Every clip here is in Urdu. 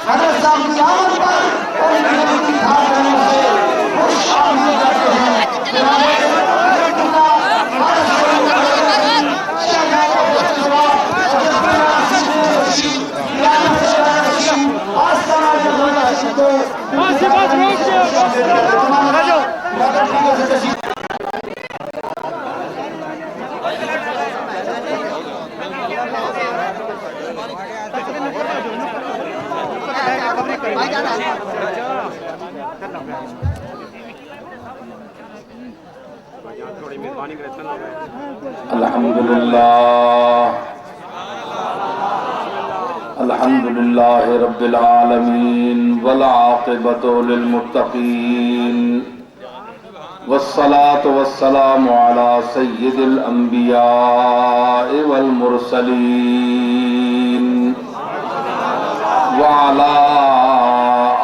حضرت صاحب کی آمد پر اور ان کی نبی کی دھار کرنے سے خوش آمدید کرتے ہیں جناب الحمدللہ رب العالمین والعاقبۃ للمتقین والصلاة والسلام علی سید الانبیاء والمرسلین وعلى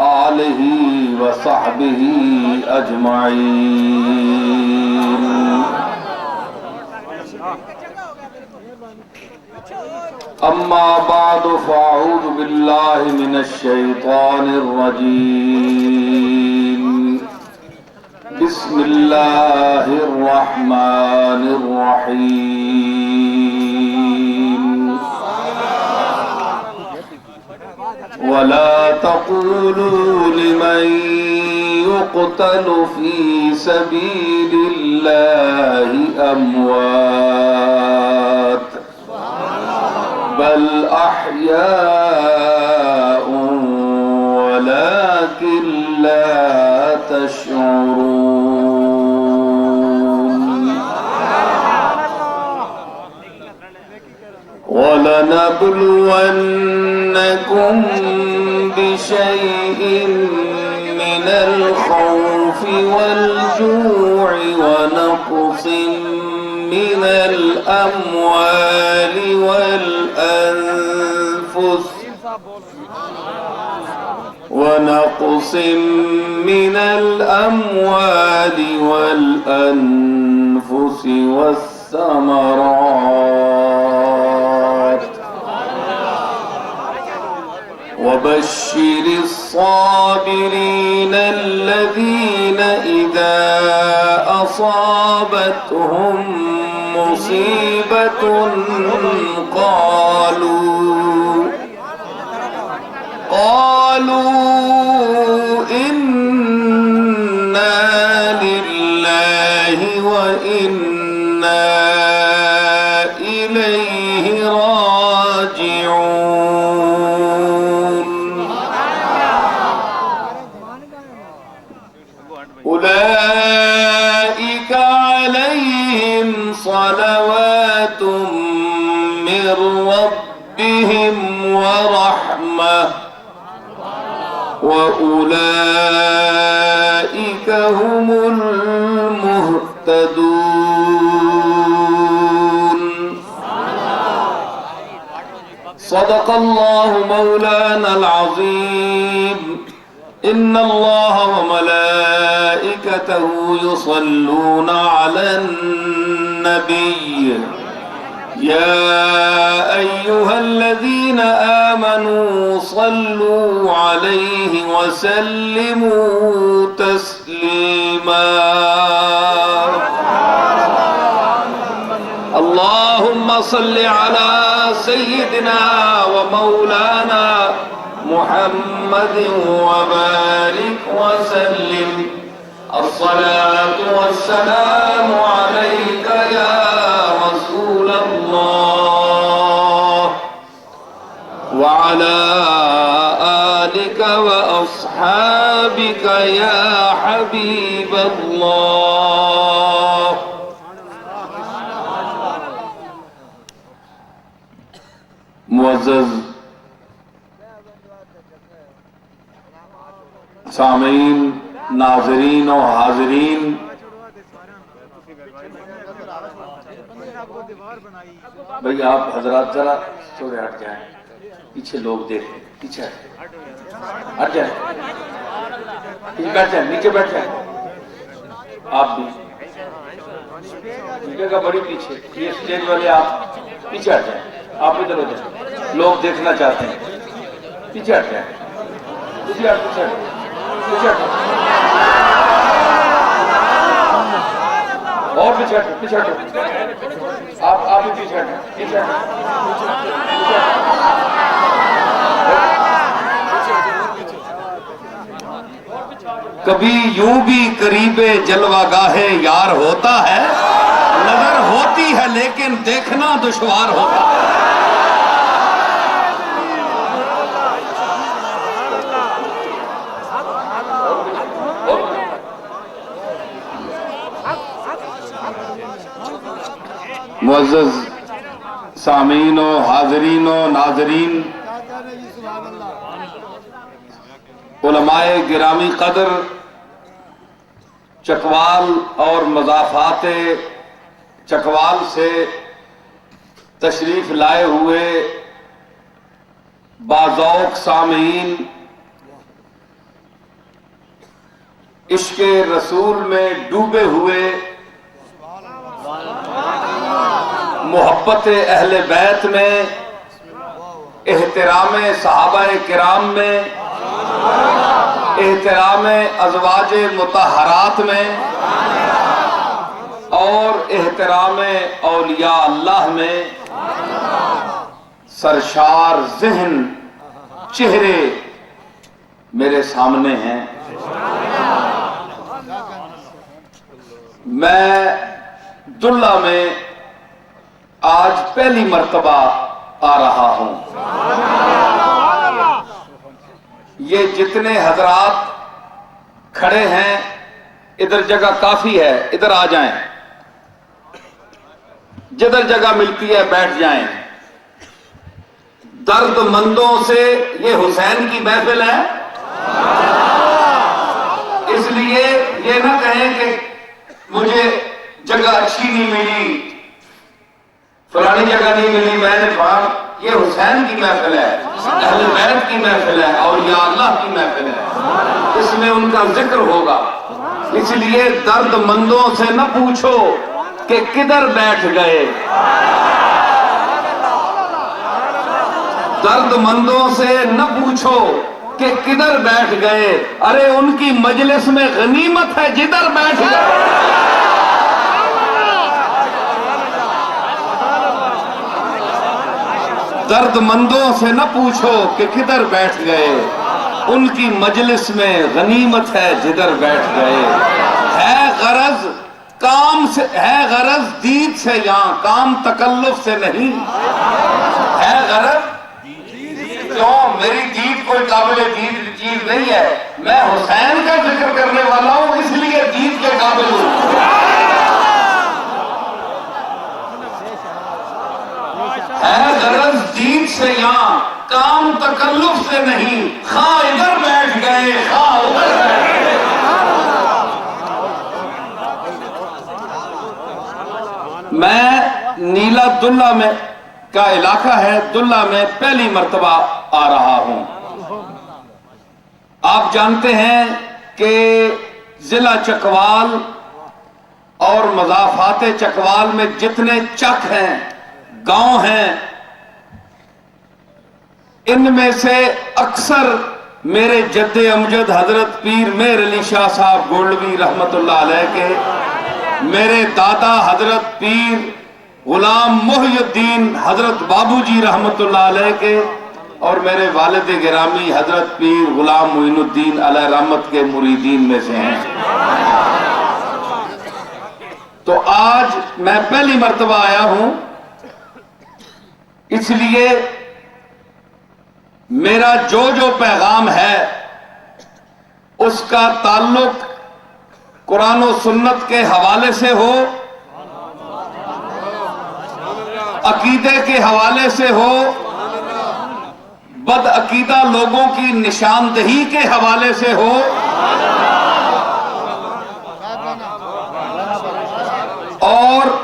آلہ وصحبہ اجمعین اما بعد فاعوذ باللہ من الشیطان الرجیم بسم اللہ الرحمن الرحیم ولا تقولوا لمن يقتل في سبيل الله أموات بل أحياء ولكن لا تشعرون ولنبلونكم بشيء من الخوف والجوع ونقص من الأموال والأنفس والثمرات وبشر الصابرين الذين إذا أصابتهم مصيبة قالوا إنا لله وإنا إليه راجعون أولئك عليهم صلوات من ربهم ورحمة وأولئك هم المهتدون صدق الله مولانا العظيم إن الله وملائكته يصلون على النبي يا أيها الذين آمنوا صلوا عليه وسلموا تسليما اللهم صل على سيدنا ومولانا محمد وبارك وسلم الصلاة والسلام عليك يا رسول الله وعلى آلك وأصحابك يا حبيب الله معزز سامعین ناظرین و حاضرین بھئی آپ حضرات ذرا تھوڑے ہٹ جائیں پیچھے لوگ دیکھیں پیچھے ہٹ جائیں بیٹھ جائیں نیچے بیٹھ جائیں آپ بھی جگہ بڑی پیچھے یہ سٹیج والے آپ پیچھے ہٹ جائیں آپ ادھر ہو جائیں لوگ دیکھنا چاہتے ہیں پیچھے ہٹ جائیں پیچھے ہٹ پیچھے ہٹ پیچھے ہٹ اور پیچھے ہٹ پیچھے ہٹ آپ بھی پیچھے ہٹ پیچھے ہٹ کبھی یوں بھی قریب جلوہ گاہ یار ہوتا ہے، نظر ہوتی ہے لیکن دیکھنا دشوار ہوتا ہے۔ معزز سامعین و حاضرین و ناظرین، علماء گرامی قدر، چکوال اور مضافات چکوال سے تشریف لائے ہوئے باذوق سامعین، عشق رسول میں ڈوبے ہوئے، محبت اہل بیت میں، احترام صحابہ کرام میں، احترام ازواج مطہرات میں اور احترام اولیاء اللہ میں سرشار ذہن چہرے میرے سامنے ہیں۔ میں دلہ میں آج پہلی مرتبہ آ رہا ہوں۔ یہ جتنے حضرات کھڑے ہیں، ادھر جگہ کافی ہے، ادھر آ جائیں، جدھر جگہ ملتی ہے بیٹھ جائیں۔ درد مندوں سے یہ حسین کی محفل ہے، اس لیے یہ نہ کہیں کہ مجھے جگہ اچھی نہیں ملی، فلانی جگہ نہیں ملی، میں نے کہا یہ حسین کی محفل ہے، اہل بیت کی محفل ہے، اولیاء اللہ کی محفل ہے، اس میں ان کا ذکر ہوگا۔ اس لیے درد مندوں سے نہ پوچھو کہ کدھر بیٹھ گئے، درد مندوں سے نہ پوچھو کہ کدھر بیٹھ گئے، ارے ان کی مجلس میں غنیمت ہے جدھر بیٹھ گئے۔ درد مندوں سے نہ پوچھو کہ کدھر بیٹھ گئے، ان کی مجلس میں غنیمت ہے جدھر بیٹھ گئے۔ ہے غرض کام سے، ہے غرض دید سے یہاں، کام تکلف سے نہیں، ہے غرض کیوں میری دید کوئی قابل دید چیز نہیں ہے، میں حسین کا ذکر کرنے والا ہوں اس لیے دید کے قابل ہوں۔ ہے غرض دید سے یہاں، کام تکلف سے نہیں، خواہ ادھر بیٹھ گئے خواہ ادھر بیٹھ گئے۔ میں نیلا دلہ میں کا علاقہ ہے، دلہ میں پہلی مرتبہ آ رہا ہوں۔ آپ جانتے ہیں کہ ضلع چکوال اور مضافات چکوال میں جتنے چک ہیں، گاؤں ہیں، ان میں سے اکثر میرے جد امجد حضرت پیر مہر علی شاہ صاحب گولڈوی رحمت اللہ علیہ کے، میرے دادا حضرت پیر غلام محی الدین حضرت بابو جی رحمت اللہ علیہ کے، اور میرے والد گرامی حضرت پیر غلام معین الدین علیہ رحمت کے مریدین میں سے ہیں۔ تو آج میں پہلی مرتبہ آیا ہوں، اس لیے میرا جو پیغام ہے اس کا تعلق قرآن و سنت کے حوالے سے ہو، عقیدے کے حوالے سے ہو، بد عقیدہ لوگوں کی نشاندہی کے حوالے سے ہو، اور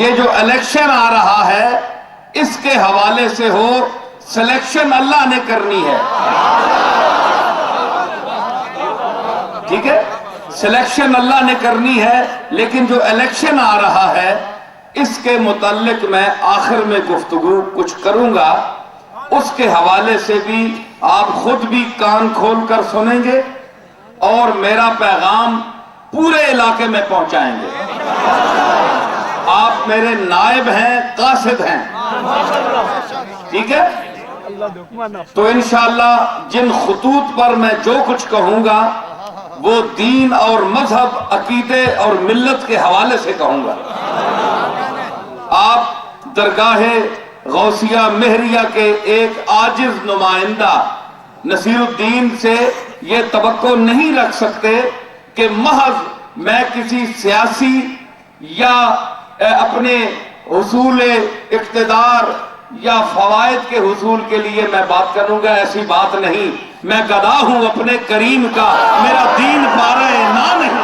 یہ جو الیکشن آ رہا ہے اس کے حوالے سے ہو۔ سلیکشن اللہ نے کرنی ہے، ٹھیک ہے، سلیکشن اللہ نے کرنی ہے، لیکن جو الیکشن آ رہا ہے اس کے متعلق میں آخر میں گفتگو کچھ کروں گا، اس کے حوالے سے بھی آپ خود بھی کان کھول کر سنیں گے اور میرا پیغام پورے علاقے میں پہنچائیں گے. آپ میرے نائب ہیں, قاصد ہیں, ٹھیک ہے؟ تو انشاءاللہ جن خطوط پر میں جو کچھ کہوں گا وہ دین اور مذہب, عقیدے اور ملت کے حوالے سے کہوں گا. آپ درگاہ غوثیہ مہریہ کے ایک عاجز نمائندہ نصیر الدین سے یہ توقع نہیں رکھ سکتے کہ محض میں کسی سیاسی یا اپنے حصول اقتدار یا فوائد کے حصول کے لیے میں بات کروں گا. ایسی بات نہیں. میں گدا ہوں اپنے کریم کا, میرا دین پارہ نہ نہیں.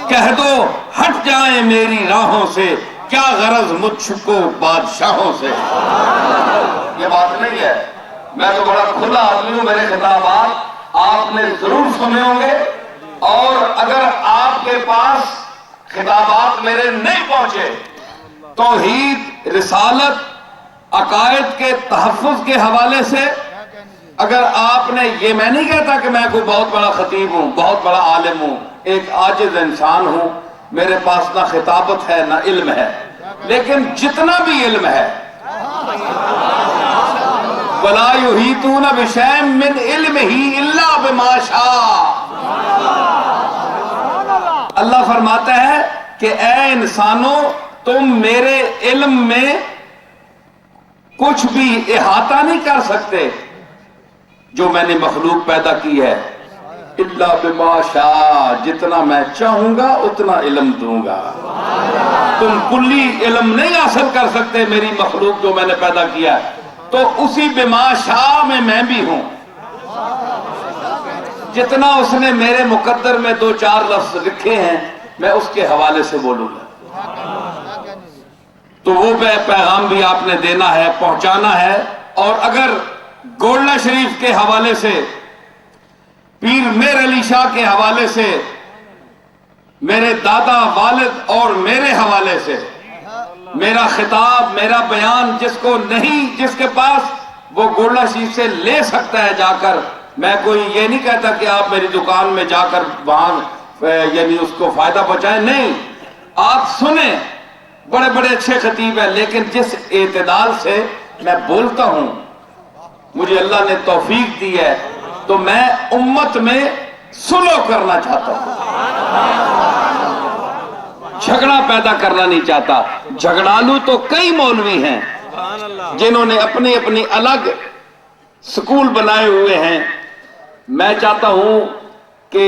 کہہ دو ہٹ جائیں میری راہوں سے, کیا غرض مجھ کو بادشاہوں سے. یہ بات نہیں ہے. میں تو بڑا کھلا آدمی ہوں. میرے خطابات آپ نے ضرور سنے ہوں گے, اور اگر آپ کے پاس خطابات میرے نہیں پہنچے, توحید, رسالت, عقائد کے تحفظ کے حوالے سے اگر آپ نے, یہ میں نہیں کہتا کہ میں کوئی بہت بڑا خطیب ہوں, بہت بڑا عالم ہوں, ایک عاجز انسان ہوں. میرے پاس نہ خطابت ہے نہ علم ہے, لیکن جتنا بھی علم ہے وَلَا يُحِيطُونَ بِشَيْءٍ مِّنْ عِلْمِهِ إِلَّا بِمَا شَاءَ. اللہ فرماتا ہے کہ اے انسانوں, تم میرے علم میں کچھ بھی احاطہ نہیں کر سکتے جو میں نے مخلوق پیدا کی ہے. الا بما شاء, جتنا میں چاہوں گا اتنا علم دوں گا. تم کلی علم نہیں حاصل کر سکتے میری مخلوق جو میں نے پیدا کیا ہے. تو اسی بما شاء میں بھی ہوں. جتنا اس نے میرے مقدر میں 2-4 لفظ لکھے ہیں میں اس کے حوالے سے بولوں گا. تو وہ پیغام بھی آپ نے دینا ہے, پہنچانا ہے. اور اگر گولڈا شریف کے حوالے سے, پیر میر علی شاہ کے حوالے سے, میرے دادا, والد اور میرے حوالے سے میرا خطاب, میرا بیان جس کو نہیں, جس کے پاس وہ گولڈا شریف سے لے سکتا ہے جا کر. میں کوئی یہ نہیں کہتا کہ آپ میری دکان میں جا کر وہاں یعنی اس کو فائدہ پہنچائیں, نہیں. آپ سنیں, بڑے بڑے اچھے خطیب ہیں, لیکن جس اعتدال سے میں بولتا ہوں, مجھے اللہ نے توفیق دی ہے, تو میں امت میں سلو کرنا چاہتا ہوں, جھگڑا پیدا کرنا نہیں چاہتا. جھگڑالو تو کئی مولوی ہیں جنہوں نے اپنی اپنی الگ سکول بنائے ہوئے ہیں. میں چاہتا ہوں کہ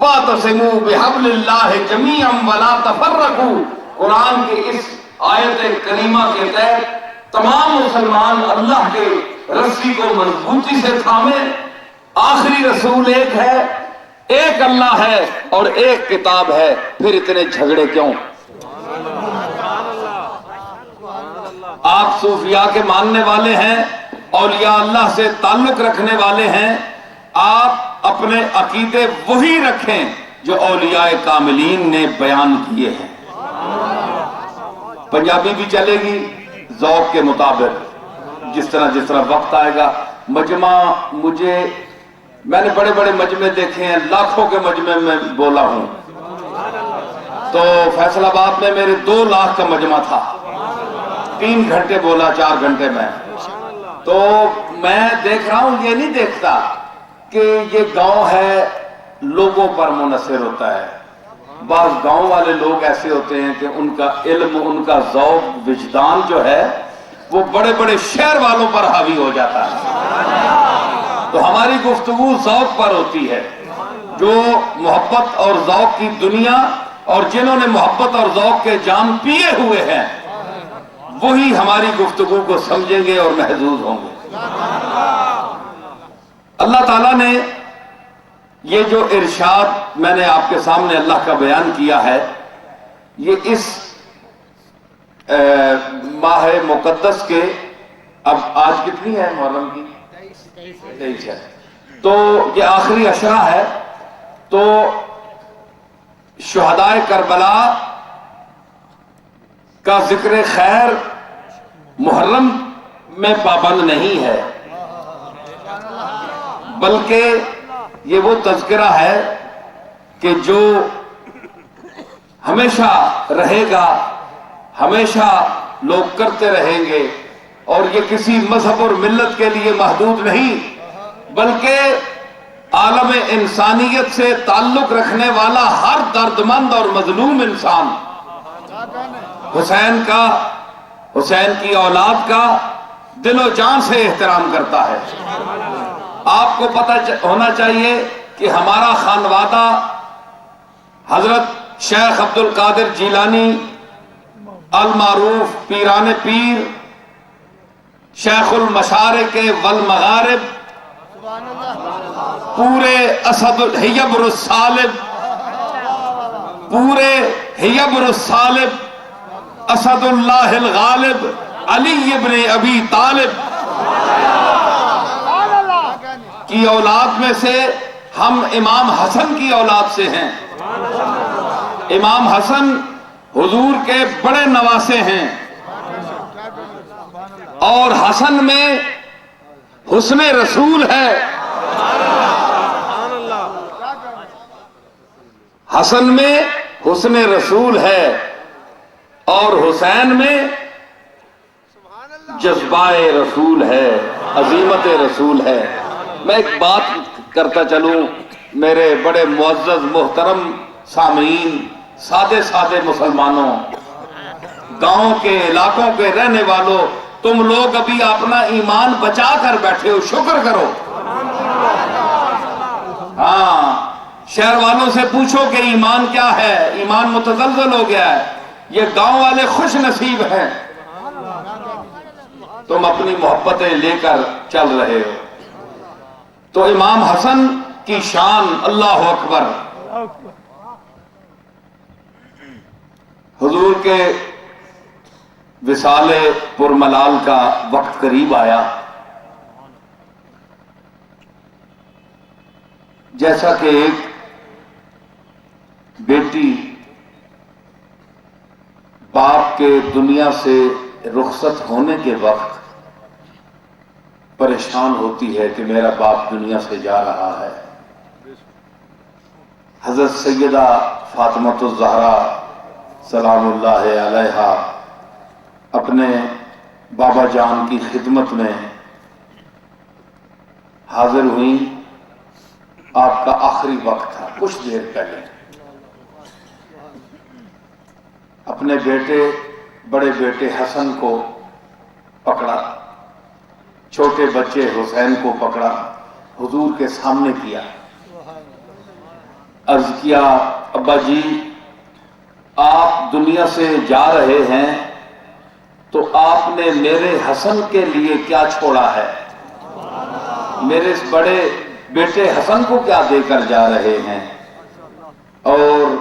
وَاعْتَصِمُوا بِحَبْلِ اللَّهِ جَمِيعًا وَلَا تَفَرَّقُوا, قرآن کی اس آیت کریمہ کے تحت تمام مسلمان اللہ کے رسی کو مضبوطی سے تھامیں. آخری رسول ایک ہے, ایک اللہ ہے اور ایک کتاب ہے, پھر اتنے جھگڑے کیوں؟ آپ صوفیاء کے ماننے والے ہیں, اولیاء اللہ سے تعلق رکھنے والے ہیں, آپ اپنے عقیدے وہی رکھیں جو اولیاء کاملین نے بیان کیے ہیں. پنجابی بھی چلے گی ذوق کے مطابق, جس طرح وقت آئے گا. مجمع, میں نے بڑے بڑے مجمع دیکھے ہیں, لاکھوں کے مجمع میں بولا ہوں. تو فیصل آباد میں میرے 2 لاکھ کا مجمع تھا, 3 گھنٹے بولا, 4 گھنٹے میں. تو میں دیکھ رہا ہوں, یہ نہیں دیکھتا کہ یہ گاؤں ہے لوگوں پر منحصر ہوتا ہے. بعض گاؤں والے لوگ ایسے ہوتے ہیں کہ ان کا علم, ان کا ذوق, وجدان جو ہے وہ بڑے بڑے شہر والوں پر حاوی ہو جاتا ہے. تو ہماری گفتگو ذوق پر ہوتی ہے. جو محبت اور ذوق کی دنیا, اور جنہوں نے محبت اور ذوق کے جام پیے ہوئے ہیں, وہی ہماری گفتگو کو سمجھیں گے اور محظوظ ہوں گے. اللہ تعالیٰ نے یہ جو ارشاد میں نے آپ کے سامنے اللہ کا بیان کیا ہے, یہ اس ماہ مقدس کے, اب آج کتنی ہے محرم کی؟ 23 ہے. تو یہ آخری عشرہ ہے. تو شہدائے کربلا کا ذکر خیر محرم میں پابند نہیں ہے، بلکہ یہ وہ تذکرہ ہے کہ جو ہمیشہ رہے گا، ہمیشہ لوگ کرتے رہیں گے، اور یہ کسی مذہب اور ملت کے لیے محدود نہیں، بلکہ عالم انسانیت سے تعلق رکھنے والا ہر دردمند اور مظلوم انسان حسین کی اولاد کا دل و جان سے احترام کرتا ہے۔ آپ کو پتہ ہونا چاہیے کہ ہمارا خانوادہ حضرت شیخ عبد القادر جیلانی المعروف پیران پیر، شیخ المشارق والمغارب، پورے اسد حیبر الصالب، پورے حیبر الصالب اسد اللہ الغالب علی ابن ابی طالب کی اولاد میں سے ہم امام حسن کی اولاد سے ہیں۔ امام حسن حضور کے بڑے نواسے ہیں، اور حسن میں حسن رسول ہے۔ حسن میں حسن رسول ہے اور حسین میں جذبہ رسول ہے، عظیمت رسول ہے۔ میں ایک بات کرتا چلوں، میرے بڑے معزز محترم سامعین، سادے سادے مسلمانوں، گاؤں کے علاقوں کے رہنے والوں، تم لوگ ابھی اپنا ایمان بچا کر بیٹھے ہو، شکر کرو۔ ہاں، شہر والوں سے پوچھو کہ ایمان کیا ہے، ایمان متزلزل ہو گیا ہے۔ یہ گاؤں والے خوش نصیب ہیں، تم اپنی محبتیں لے کر چل رہے ہو۔ تو امام حسن کی شان، اللہ اکبر، حضور کے وصال پرملال کا وقت قریب آیا۔ جیسا کہ ایک بیٹی باپ کے دنیا سے رخصت ہونے کے وقت پریشان ہوتی ہے کہ میرا باپ دنیا سے جا رہا ہے، حضرت سیدہ فاطمۃ الزہرا سلام اللہ علیہا اپنے بابا جان کی خدمت میں حاضر ہوئیں۔ آپ کا آخری وقت تھا، کچھ دیر پہلے۔ اپنے بڑے بیٹے حسن کو پکڑا، چھوٹے بچے حسین کو پکڑا، حضور کے سامنے کیا، عرض کیا، ابا جی آپ دنیا سے جا رہے ہیں تو آپ نے میرے حسن کے لیے کیا چھوڑا ہے؟ میرے اس بڑے بیٹے حسن کو کیا دے کر جا رہے ہیں؟ اور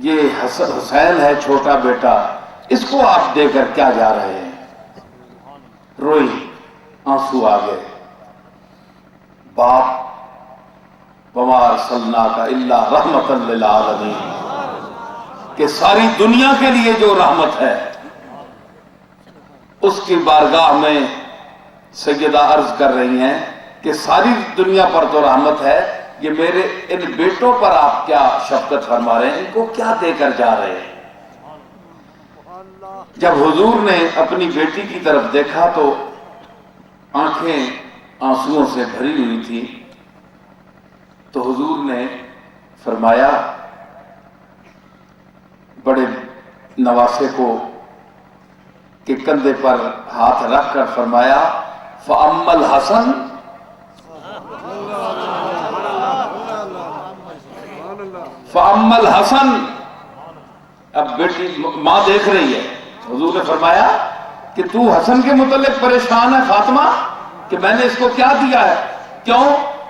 یہ حسین ہے چھوٹا بیٹا، اس کو آپ دے کر کیا جا رہے ہیں؟ روئی، آنسو آ گئے۔ باپ وما ارسلناک الا رحمۃ للعالمین، کہ ساری دنیا کے لیے جو رحمت ہے، اس کی بارگاہ میں سیدہ عرض کر رہی ہیں کہ ساری دنیا پر تو رحمت ہے، یہ میرے ان بیٹوں پر آپ کیا شفقت فرما رہے ہیں، ان کو کیا دے کر جا رہے ہیں؟ جب حضور نے اپنی بیٹی کی طرف دیکھا تو آنکھیں آنسوؤں سے بھری ہوئی تھی، تو حضور نے فرمایا، بڑے نواسے کو کے کندھے پر ہاتھ رکھ کر فرمایا، فَأَمَّا الْحَسَنُ، فَأَمَّا الْحَسَنُ، اب بیٹی ماں دیکھ رہی ہے، حضور نے فرمایا کہ تو حسن کے متعلق پریشان ہے فاطمہ، کہ میں نے اس کو کیا دیا ہے؟ کیوں؟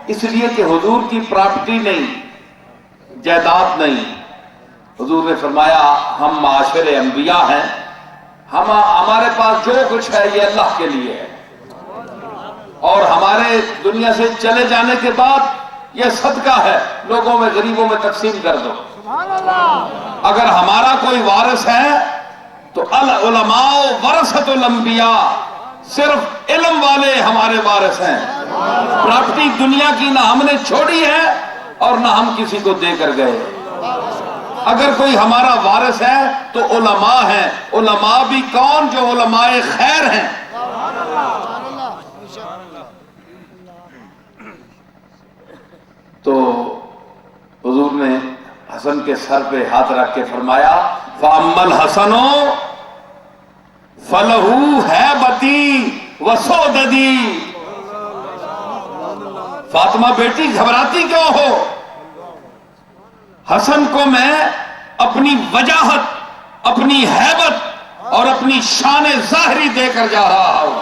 اس لیے کہ حضور کی پراپرٹی نہیں، جائیداد نہیں۔ حضور نے فرمایا ہم معاشر انبیاء ہیں، ہمارے پاس جو کچھ ہے یہ اللہ کے لیے ہے، اور ہمارے دنیا سے چلے جانے کے بعد یہ صدقہ ہے، لوگوں میں غریبوں میں تقسیم کر دو۔ اگر ہمارا کوئی وارث ہے تو العلماء ورثۃ الانبیاء، صرف علم والے ہمارے وارث ہیں. پراپرٹی دنیا کی نہ ہم نے چھوڑی ہے اور نہ ہم کسی کو دے کر گئے. اگر کوئی ہمارا وارث ہے تو علماء ہیں. علماء بھی کون؟ جو علماء خیر ہیں. تو حضور نے حسن کے سر پہ ہاتھ رکھ کے فرمایا فَأَمَّا الْحَسَنُ فَلَهُ هَيْبَتِي وَسُؤْدَدِي. فاطمہ بیٹی گھبراتی کیوں ہو؟ حسن کو میں اپنی وجاہت، اپنی ہیبت اور اپنی شان ظاہری دے کر جا رہا ہوں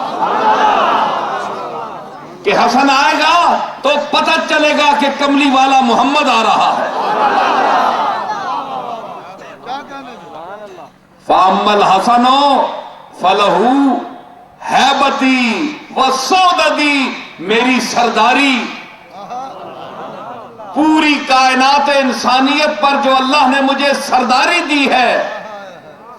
کہ حسن آئے گا تو پتہ چلے گا کہ کملی والا محمد آ رہا ہے. فَأَمَّا الْحَسَنُ فَلَهُ هَيْبَتِي وَسُؤْدَدِي. میری سرداری پوری کائنات انسانیت پر جو اللہ نے مجھے سرداری دی ہے،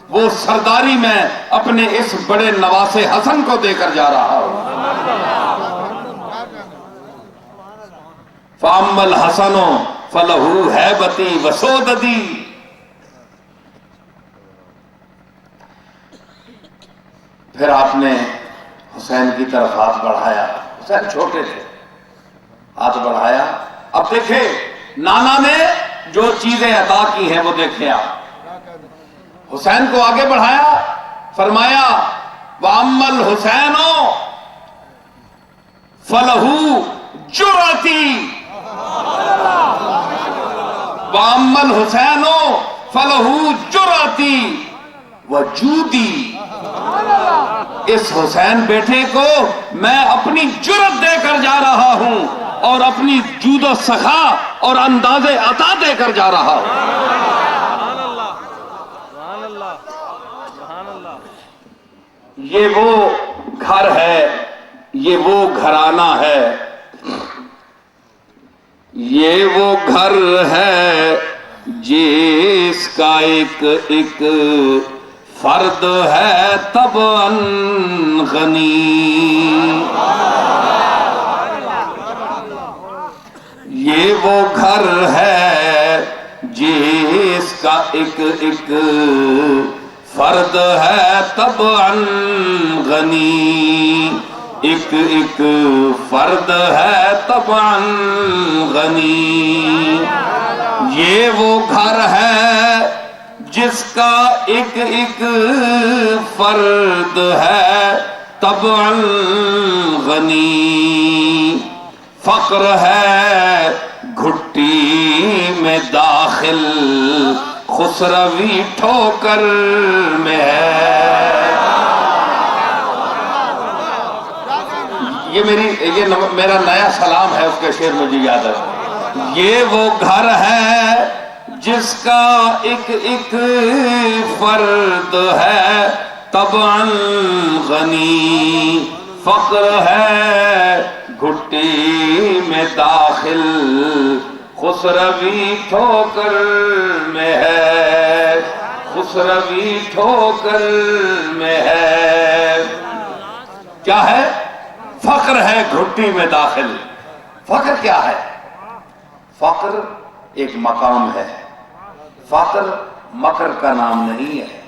وہ سرداری میں اپنے اس بڑے نواسے حسن کو دے کر جا رہا ہوں. فَأَمَّا الْحَسَنُ فَلَهُ هَيْبَتِي وَسُؤْدَدِي. پھر آپ نے حسین کی طرف ہاتھ بڑھایا. حسین چھوٹے تھے، ہاتھ بڑھایا. اب دیکھیں نانا نے جو چیزیں عطا کی ہیں وہ دیکھیں آپ. حسین کو آگے بڑھایا، فرمایا وَأَمَّا الْحُسَيْنُ فَلَهُ جُرْأَتِي. وَأَمَّا الْحُسَيْنُ فَلَهُ جُرْأَتِي وَجُودِي. اس حسین بیٹے کو میں اپنی جرت دے کر جا رہا ہوں اور اپنی جود و سخا اور انداز عطا دے کر جا رہا ہوں. یہ وہ گھر ہے، یہ وہ گھرانہ ہے، یہ وہ گھر ہے جس کا ایک ایک فرد ہے طبعاً غنی. یہ وہ گھر ہے جس کا ایک ایک فرد ہے طبعاً غنی. ایک ایک فرد ہے طبعاً غنی. یہ وہ گھر ہے جس کا ایک ایک فرد ہے طبعاً غنی. فقر ہے گھٹی میں داخل، خسروی ٹھوکر میں ہے. یہ میرا نیا سلام ہے، اس کا شعر مجھے یاد ہے. یہ وہ گھر ہے جس کا ایک ایک فرد ہے طبعاً غنی. فقر ہے گھٹی میں داخل، خسروی ٹھوکر میں ہے، خسروی ٹھوکر میں ہے. کیا ہے؟ فقر ہے گھٹی میں داخل. فقر کیا ہے؟ فقر ایک مقام ہے. فقر مکر کا نام نہیں ہے.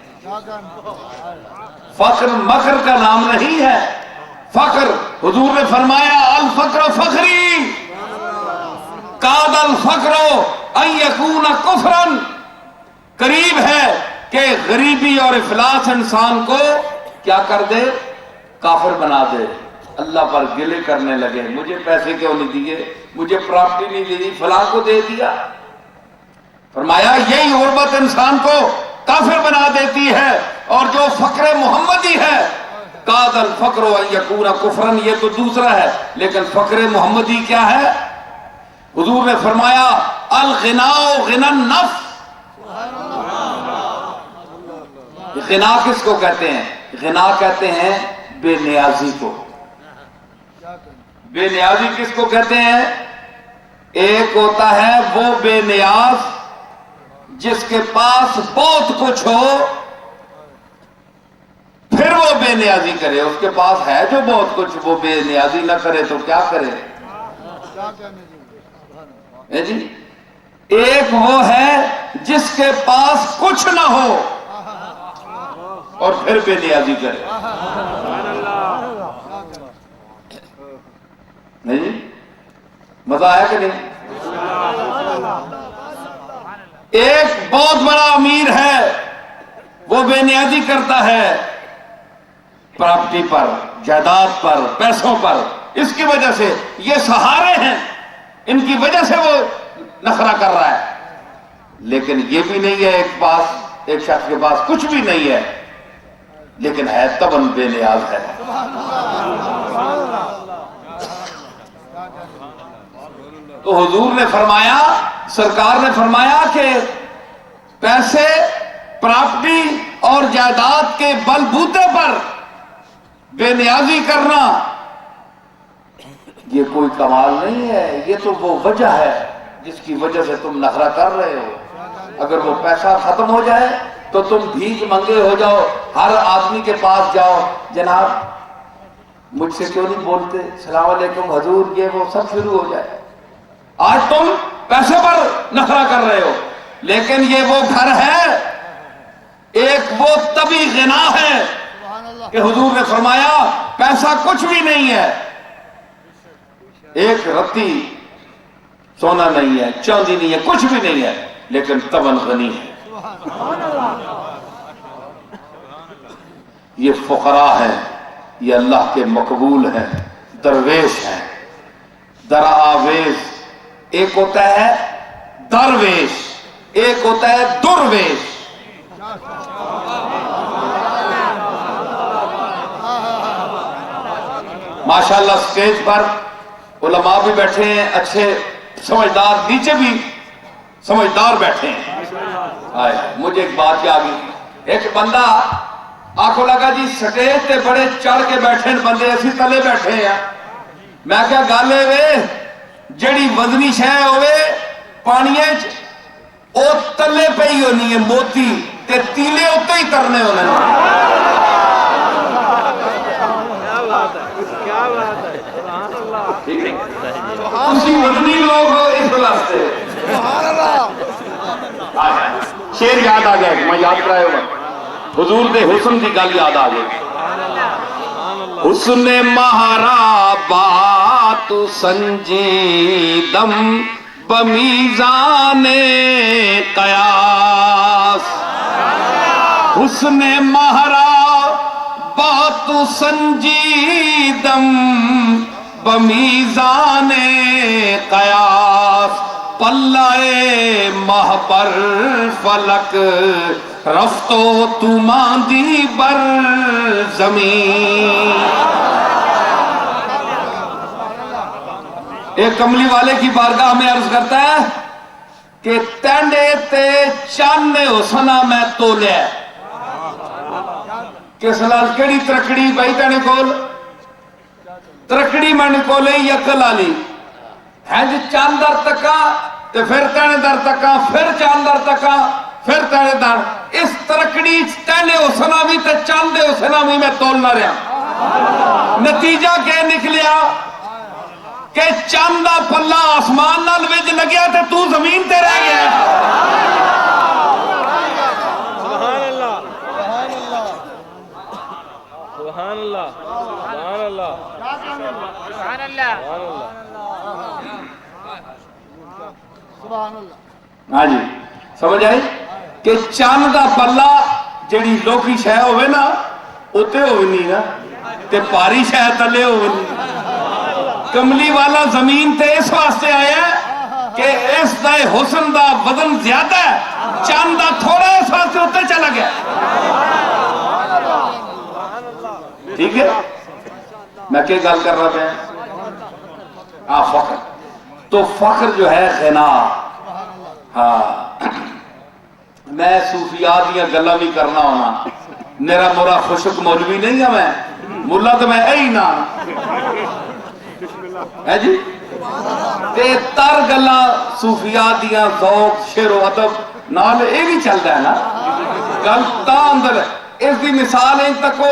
فقر مکر کا نام نہیں ہے. فقر، حضور نے فرمایا الفقر فخری کاد الفقر ان یکون کفرا. قریب ہے کہ غریبی اور افلاس انسان کو کیا کر دے؟ کافر بنا دے. اللہ پر گلے کرنے لگے، مجھے پیسے کیوں نہیں دیے، مجھے پراپرٹی نہیں دی، فلاں کو دے دیا. فرمایا یہی غربت انسان کو کافر بنا دیتی ہے. اور جو فقر محمدی ہے، کاد الفقر ان یکون کفرا، یہ تو دوسرا ہے، لیکن فقر محمدی کیا ہے؟ حضور نے فرمایا الغناء غنى النفس. غنا کس کو کہتے ہیں؟ غنا کہتے ہیں بے نیازی کو. بے نیازی کس کو کہتے ہیں؟ ایک ہوتا ہے وہ بے نیاز جس کے پاس بہت کچھ ہو بے نیازی کرے. اس کے پاس ہے جو بہت کچھ, وہ بے نیازی نہ کرے تو کیا کرے؟ جی ایک وہ ہے جس کے پاس کچھ نہ ہو اور پھر بے نیازی کرے. نہیں جی مزہ آیا کہ نہیں؟ ایک بہت بڑا امیر ہے, وہ بے نیازی کرتا ہے پراپرٹی پر, جائیداد پر, پیسوں پر. اس کی وجہ سے یہ سہارے ہیں, ان کی وجہ سے وہ نخرہ کر رہا ہے. لیکن یہ بھی نہیں ہے ایک شخص کے پاس کچھ بھی نہیں ہے لیکن ہے تباً بے نیاز ہے. تو حضور نے فرمایا, سرکار نے فرمایا کہ پیسے, پراپرٹی اور جائیداد کے بل بوتے پر بے نیازی کرنا یہ کوئی کمال نہیں ہے, یہ تو وہ وجہ ہے جس کی وجہ سے تم نخرہ کر رہے ہو. اگر وہ پیسہ ختم ہو جائے تو تم بھیک منگے ہو جاؤ, ہر آدمی کے پاس جاؤ, جناب مجھ سے کیوں نہیں بولتے, السلام علیکم حضور, یہ وہ سب شروع ہو جائے. آج تم پیسے پر نخرہ کر رہے ہو, لیکن یہ وہ گھر ہے, ایک وہ طبی غنا ہے کہ حضور نے فرمایا پیسہ کچھ بھی نہیں ہے, ایک رتی سونا نہیں ہے, چاندی نہیں ہے, کچھ بھی نہیں ہے, لیکن تباً غنی ہے. یہ فقراء ہیں, یہ اللہ کے مقبول ہیں, درویش ہیں. دراویش ایک ہوتا ہے درویش, ایک ہوتا ہے درویش. ماشاءاللہ سٹیج پر علماء بھی بیٹھے ہیں اچھے سمجھدار, نیچے بھی سمجھدار بیٹھے ہیں. مجھے ایک بات یاد آئی, ایک بندہ آنکھوں لگا جی سٹیج تے بڑے چڑھ کے بیٹھے بندے, اسی تلے بیٹھے ہیں. میں کیا گالے وے جڑی وزنی شے ہوئے پانیے او تلے پہ ہی ہونی ہے, موتی تے تیلے اتے ہی کرنے ہونے. اسی وزنی لوگ ہو اس واسطے. شیر یاد آ گیا, میں یاد کرائے ہوگا, حضور دے حسن کی گل یاد آ گئی. حسن مہارا بات سنجیدم بمیزان قیاس. حسن مہارا بات سنجیدم بمیزان قیاس. پلائے مہ پر فلک رفتو تو ماندی بر زمین. ایک کملی والے کی بارگاہ میں عرض کرتا ہے کہ تینڈے تے چانے حسنہ میں تولے. کس لال کیڑی ترکڑی بھائی تینے کول, ترکڑی میں نکولے یکل آلی ہے جی, چاند در تکا تے پھر تینے در تکا, پھر چاند در تکا, پھر تینے در. اس ترکڑی تینے حسنہ بھی تے چاندے حسنہ بھی میں تولنا رہا. نتیجہ کہ نکلیا کہ چاندہ پلہ آسمان نال وج لگیا تے تو زمین تے رہ گیا. سبحان اللہ, سبحان اللہ, سبحان اللہ, سبحان اللہ, سبحان اللہ. ہاں جی سمجھ آئی کہ چاند دا پلہ جڑی لوکی شے ہوئے نا اتے ہوئے نہیں نا, تے پاری شے تلے ہوئے نہیں. کملی والا زمین تے اس واسطے آیا ہے کہ اس دا حسن دا وزن زیادہ ہے, چاند دا تھوڑا اس واسطے اتے چلا گیا. ٹھیک ہے, میں کیا گل کر رہا تھا؟ فخر. تو فخر جو ہے غنا. ہاں میں صوفیات یا گلہ بھی کرنا ہونا, میرا مورا خشک مولوی نہیں ہے, میں ملا تو میں ہی نہ ہے جی. تے تر گلہ صوفیات دیا ذوق شعر و ادب نال اے بھی چلتا ہے نا. گل تا اندر اس دی مثال ان تکو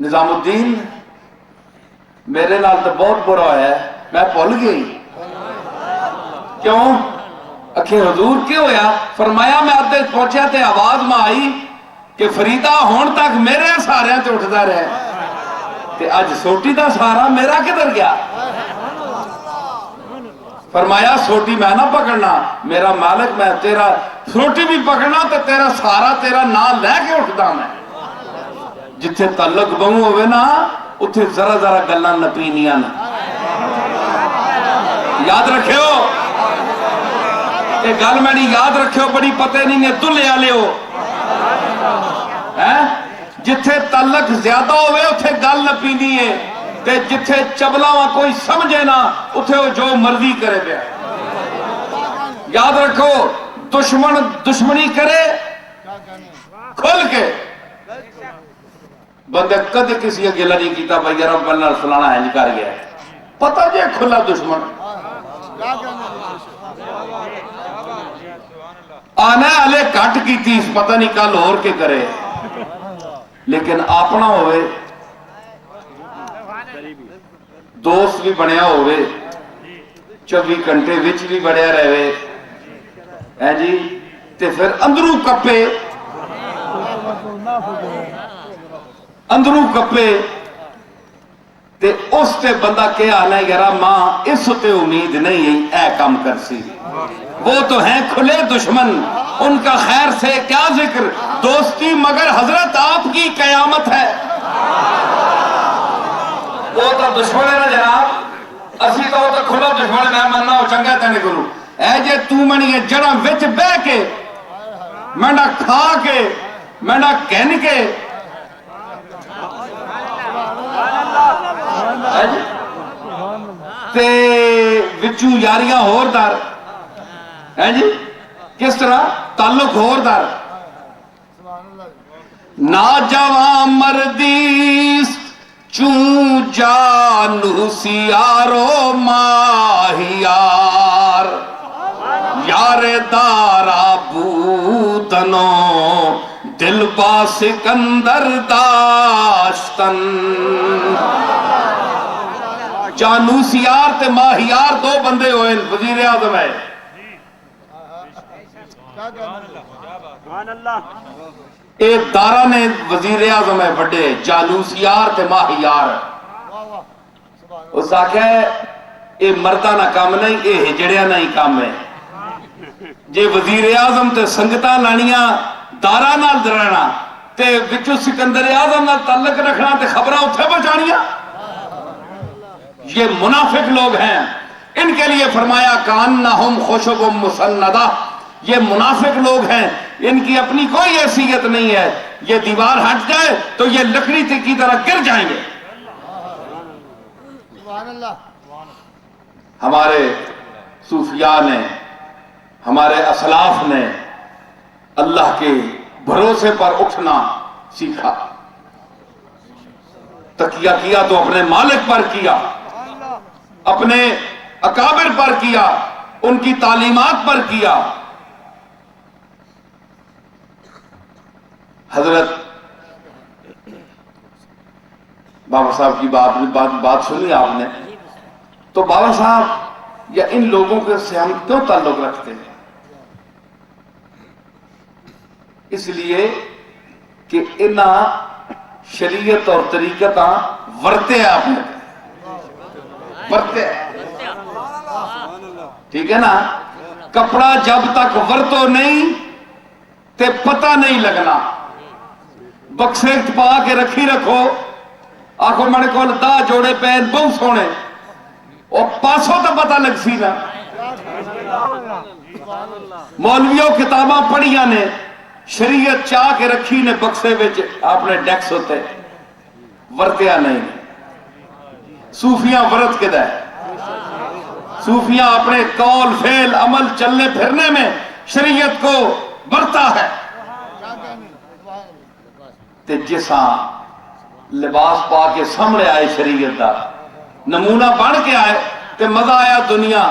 نظام الدین میرے نال تو بہت برا ہے، میں بھول گئی کیوں؟ اکھے حضور کیوں ہویا؟ فرمایا میں آدھے پہنچیا تے آواز میں آئی کہ فریدہ ہون تک میرے سارے تے اٹھتا رہے تے اج سوٹی دا سارا میرا کدھر گیا؟ فرمایا سوٹی میں نہ پکڑنا، میرا مالک میں تیرا سوٹی بھی پکڑنا تے تیرا سارا تیرا نام لے کے اٹھتا میں۔ جتھے تعلق بہو ہوئے نا اتھے ذرا ذرا گلاں نپینیاں نا، یاد رکھیو ایک گل میں نہیں یاد رکھیو، بڑی پتے نہیں نے دلے آلے ہو، جتھے تعلق زیادہ ہوئے اتھے گل نپینی ہے، تے جتھے چبلاواں کوئی سمجھے نا اتھے وہ جو مرضی کرے پیا۔ یاد رکھو دشمن دشمنی کرے کھل کے، بندے کد کسی اگلا نہیں کیتا بھائی یار بننا فلانا ہے نہیں کر گیا، پتہ جے کھلا دشمن آنا علی کٹ کی تیس پتہ نہیں کل اور کے کرے، لیکن اپنا ہوئے دوست بھی بنیا ہوئے 24 گھنٹے وچ بھی بڑھیا رہے ہے جی، تے پھر اندروں کپے تے اس تے بندہ کیا آنا یارا ماں اس تے امید نہیں اے کام کر سی، وہ تو ہیں کھلے دشمن، ان کا خیر سے کیا ذکر، دوستی مگر حضرت آپ کی قیامت ہے۔ وہ تو دشمن ہے نا جناب، اسی تو وہ تو کھلا دشمن میں مننا ہو چنگا تینے کروں، اے جے تو منی ہے جڑا وچ بے کے میں نہ کھا کے میں نہ کہن کے تے وچو یاریاں ہور دار ہے جی، کس طرح تعلق ہور دار، ناجوان مردیس چون جانو سیارو ماہیار، یار دارا بودنو دل با سکندر داشتن۔ جانو سیار تے ماہیار دو بندے ہوئے، وزیر اعظم ہے ایک دارہ نے وزیر اعظم ہے بڑے، جالوسیار تے ماہیار، اس آکھا ہے اے مردہ نہ کام نہیں اے ہجڑیا نہیں کام ہے، جے وزیر اعظم تے سنگتہ لانیاں دارہ نال درنا تے وچو سکندر اعظم نال تعلق رکھنا تے خبرہ اتھے بچانیاں، یہ منافق لوگ ہیں، ان کے لیے فرمایا کانہم خشب مسندہ، یہ منافق لوگ ہیں، ان کی اپنی کوئی حیثیت نہیں ہے، یہ دیوار ہٹ جائے تو یہ لکڑی کی طرح گر جائیں گے۔ ہمارے صوفیاء نے ہمارے اسلاف نے اللہ کے بھروسے پر اٹھنا سیکھا، تکیہ کیا تو اپنے مالک پر کیا، اپنے اکابر پر کیا، ان کی تعلیمات پر کیا۔ حضرت بابا صاحب کی بات سنی آپ نے، تو بابا صاحب یا ان لوگوں کے سے ہم کیوں تعلق رکھتے ہیں؟ اس لیے کہ انہاں شریعت اور طریقتاں ورتے ہیں آپ نے، ورتے ہیں، ٹھیک ہے نا؟ کپڑا جب تک ورتو نہیں تے پتہ نہیں لگنا، بکسے پا کے رکھی رکھو، آنکھوں میں نے کول دا جوڑے پین بہت سونے، اور پاسوں تو پتہ لگ سی نا۔ مولویوں کتاباں پڑھیاں نے، شریعت چاہ کے رکھی نے بکسے وچ اپنے ڈیکس ہوتے، ورتیا نہیں۔ صوفیاں ورت کے دائے، صوفیاں اپنے قول فعل عمل چلنے پھرنے میں شریعت کو ورتا ہے۔ تے جساں لباس پا کے سامنے آئے شریعت دا نمونہ بن کے آئے تے مزہ آیا دنیا،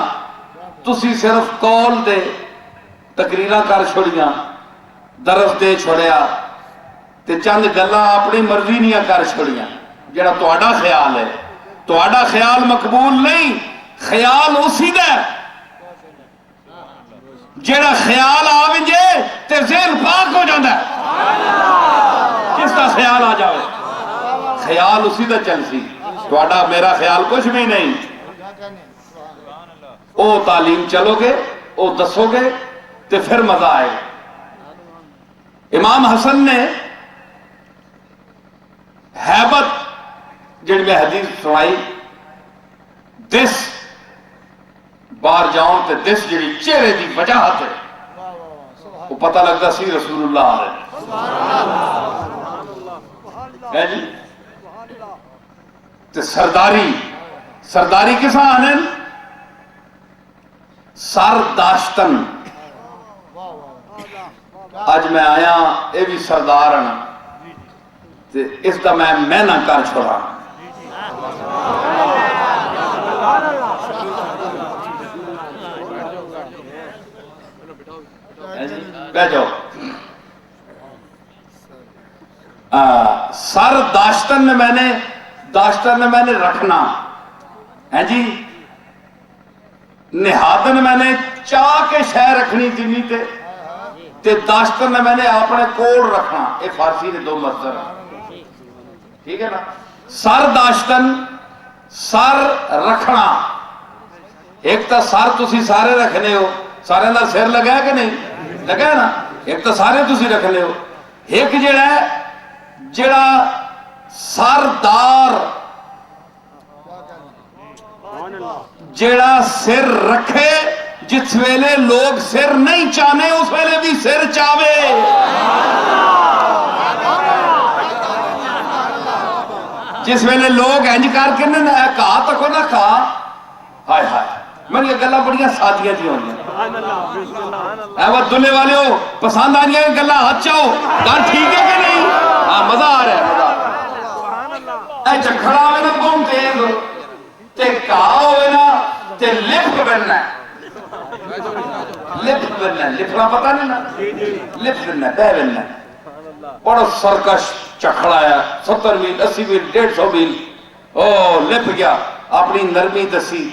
تسی صرف قول دے تقریرہ کر چھوڑیاں، درس دے چھوڑیا تے چند گلاں اپنی مرضی نہیں کر چھوڑیاں۔ جڑا تہاڈا خیال ہے، تہاڈا خیال مقبول نہیں، خیال اسی دا ہے جڑا خیال آ ونجے تے ذہن پاک ہو جاتا ہے، جس دا خیال آ جاوے خیال اسی دا چل سی، تہاڈا میرا خیال کچھ بھی نہیں۔ او تعلیم چلو گے، او دسو گے تے پھر مزہ آئے گا۔ امام حسن نے ہیبت جڑی میں حدیث سنائی، دس بار جاؤں تے دس جڑی چہرے دی وجاہت ہے وہ پتہ لگتا سی رسول اللہ آ رہے ہے جی۔ تے سرداری کسا آنے سر داشتن، آج میں آیا اے بھی سردار ہاں تے اس دا میں نہ کر چھوڑا، بیٹھ جاؤ۔ سر داشتن میں نے رکھنا ہے جی، نہادن میں نے چاہ کے شہ رکھنی جنی تے داشتن میں نے اپنے کوڑ رکھنا، یہ فارسی نے دو مصدر ہیں، ٹھیک ہے نا۔ سر داشتن سر رکھنا، ایک تا سر تسی سارے رکھنے ہو، سارے اندر سر لگا ہے کہ نہیں لگا ہے نا، ایک تا سارے تسی رکھنے ہو، ایک جڑا ہے جڑا سردار جڑا سر رکھے، جس ویلے لوگ سر نہیں چاہنے اس ویلے بھی سر چاہے، جس ویلے لوگ انج کر کے نہ کہا تکو نہ کہا، ہائے ہائے میں یہ گلہ بڑیاں سادیاں جی ہوں گے، اے وہ دلے والے ہو پسند آنی ہے گلہ ہاتھ چاہو، گھر ٹھیک ہے کہ نہیں؟ ہاں مزہ آ رہا ہے، مزہ آ رہا ہے۔ اے چکھڑا ہوئے نا بہن تیز ہو تے کہا ہوئے نا تے لپ بننا ہے، لپ بننا ہے، لپنا پتہ نہیں نا، لپ بننا ہے، بہ بننا ہے۔ بڑا سرکش چکھڑا ہے، 70 میل 80 میل 150 میل، او لپ گیا، اپنی نرمی دسی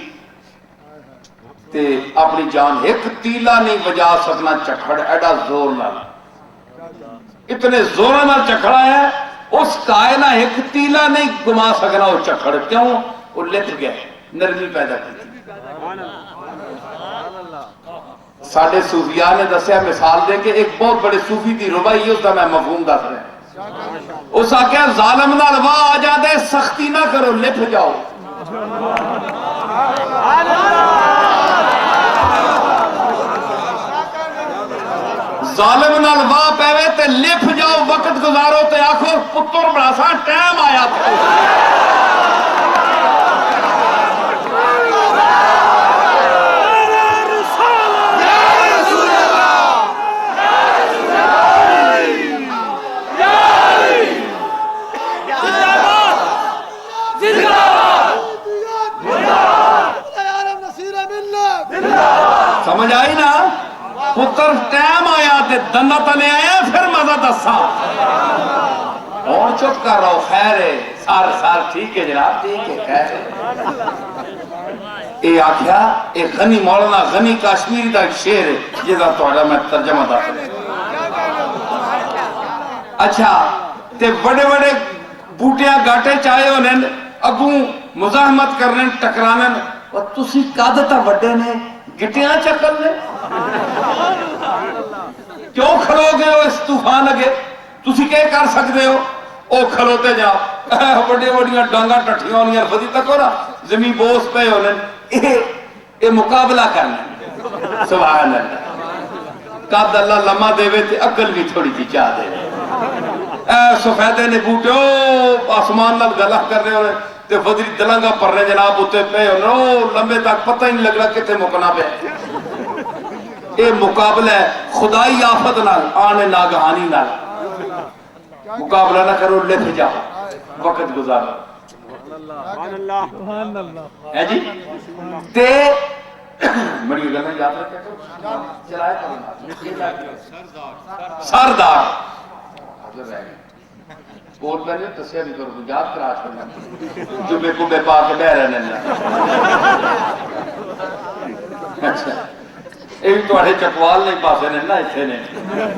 تے اپنی جان، ایک تیلا نہیں بجا سکنا چکھڑ ایڈا زور نہ، اتنے زور نہ چکھڑا ہے اس کائنہ ایک تیلا نہیں گما سکنا وہ چکھڑ، کیوں؟ وہ لپ گیا، نرمی پیدا کی۔ ساڑھے صوفیاء نے دسیا مثال دے کہ ایک بہت بڑے صوفی دی ربائی اس دا میں مفہوم دس رہے ہیں، اس آکیا ظالم نہ روا آ جاتے سختی نہ کرو لپ جاؤ، ظالم نال واہ پیوے تے لپ جاؤ، وقت گزارو تے آخو پتر بڑا سا ٹائم آیا تھا۔ سمجھ آئی نا؟ پتر ٹائم آیا تے دنہ تلے آیا پھر مزہ دسا، اور چپ کر رہا ہو، خیر ہے سار ٹھیک ہے جناب، ٹھیک ہے خیر ہے۔ اے آکھیا اے غنی مولانا غنی کاشمیری دا ایک شعر ہے جیسا توڑا میں ترجمہ دا کریں۔ اچھا تے بڑے بڑے بوٹیاں گاٹے چاہے ہونے اگوں مزاحمت کرنے ٹکرانے، اور تسی قادتا وڈے نے گٹیاں چکل نے، کیوں کھلو گے ہو اس طوفان لگے؟ تسی کیا کر سکتے ہو؟ او کھلوتے جا بڑی بڑیاں ڈانگا ٹٹھیاں ہونیاں فضی تک ہو رہا زمین بوس پہ ہونے، اے مقابلہ کرنا، سبحان اللہ۔ قد اللہ لمحہ دے وے تے عقل بھی تھوڑی تھی چاہ دے، اے سفیدے نے بوٹے او آسمان نال گلہ کر رہے ہونے تے فضی دلنگا پر رہے جناب ہوتے پہ ہونے، لمبے تک پتہ ہی نہیں لگ رہا کتے مکنا پہ۔ اے مقابلہ ہے خدائی آفت نال، آنے ناگہانی نال، مقابلہ نہ کرو لکھ جاؤ، وقت گزارو، ہے جی؟ تے بڑی گلیں یاد رکھے چلائے کرنا، سردار حضر رہ گئے، بول پہ نہیں دسیا بھی کرو یاد کرا چھوڑنا جبے کبے پا کے بہ رہے ہیں اچھا یہ بھی تھوڑے چکوال نہیں پاسے نے نا اتنے نے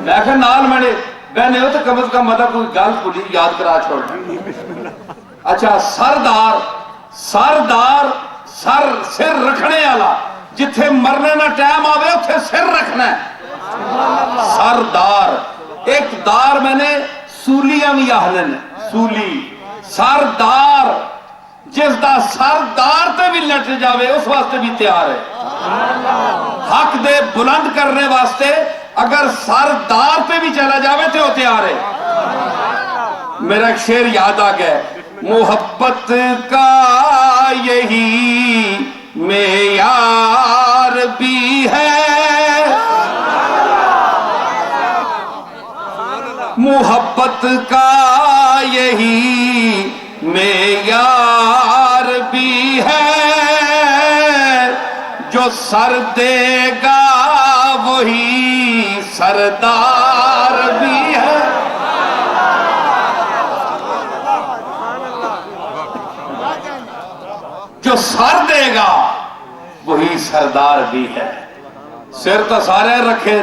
میں کہ نال میں بہنے ہو تو کم از کم مطلب کوئی گل کلی یاد کرا چھوڑنا اچھا سردار سر رکھنے والا جتھے مرنے نہ ٹائم آوے اتھے سر رکھنا ہے سردار ایک دار میں نے سولیاں بھی آہلن سولی سردار جس دا سردار تے بھی لٹ جاوے اس واسطے بھی تیار ہے حق دے بلند کرنے واسطے اگر سردار پہ بھی چلا جاوے تو تیار ہے میرا ایک شعر یاد آ گیا محبت کا یہی معیار بھی ہے محبت کا یہی معیار بھی ہے جو سر دے گا وہی سردار بھی ہے جو سر دے گا وہی سردار بھی ہے سر تو سارے رکھے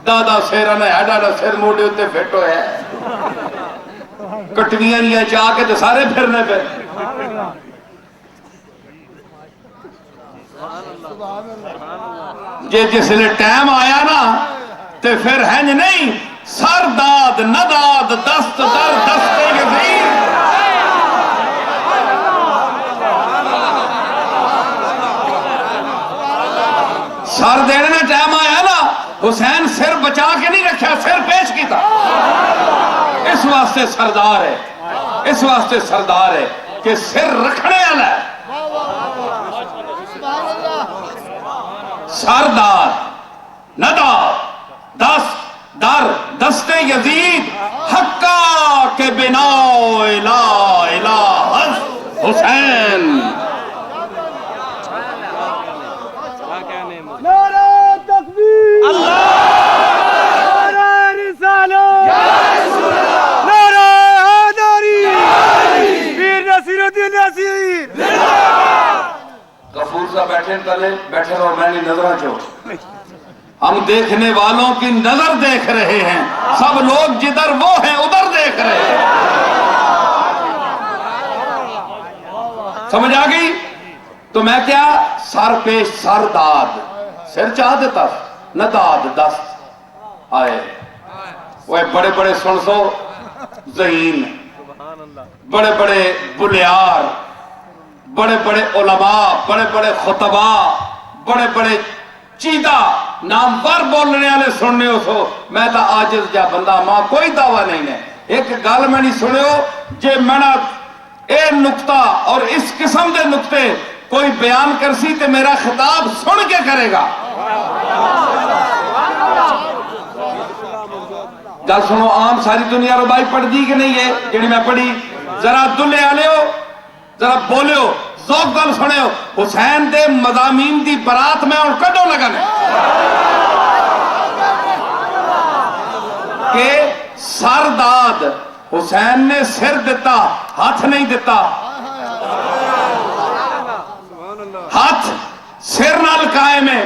دادا سیرہ نے ہیڈا سر موڑے ہوتے فٹ ہوئے کٹویاں لیا چاہ کے تو سارے پھرنے پہ جس لئے ٹائم آیا نا تو پھر ہنج نہیں سر داد نداد دست در دستے یزید سر دینے میں ٹائم آیا نا حسین سر بچا کے نہیں رکھا سر پیش کی تھا اس واسطے سردار ہے اس واسطے سردار ہے کہ سر رکھنے والا ہے سردار ندار دست در دست یزید حقا کے بنا لا الہ حسین نعرہ تکبیر نعرہ رسالت نعرہ حیدری پیر نصیر الدین نصیر غفور صاحب بیٹھے رہو میں نہیں نظرہ چھو ہم دیکھنے والوں کی نظر دیکھ رہے ہیں سب لوگ جدھر وہ ہیں ادھر دیکھ رہے ہیں سمجھ آگئی تو میں کیا سر پیش سر داد سر چاہ دیتا نداد دست آئے وہ بڑے بڑے سنسو ذہین بڑے بڑے بلیار بڑے بڑے علماء بڑے بڑے خطباء بڑے بڑے چیدہ نامور بولنے والے سننے ہو سو میں تا عاجز جا بندہ ماں کوئی دعویٰ نہیں ہے ایک گال میں نہیں سنے ہو جے میں اے نکتہ اور اس قسم دے نکتے کوئی بیان کرسی تے میرا خطاب سن کے کرے گا گل سنو عام ساری دنیا ربائی پڑھ دی کہ نہیں ہے جنہی میں پڑھی ذرا دلے آلے ہو ذرا بولے ہو ذوق گل سنے ہو حسین دے مضامین دی برات میں اور کڈو لگنے کہ سرداد حسین نے سر دیتا ہاتھ نہیں دیتا ہاتھ سر نال قائم ہے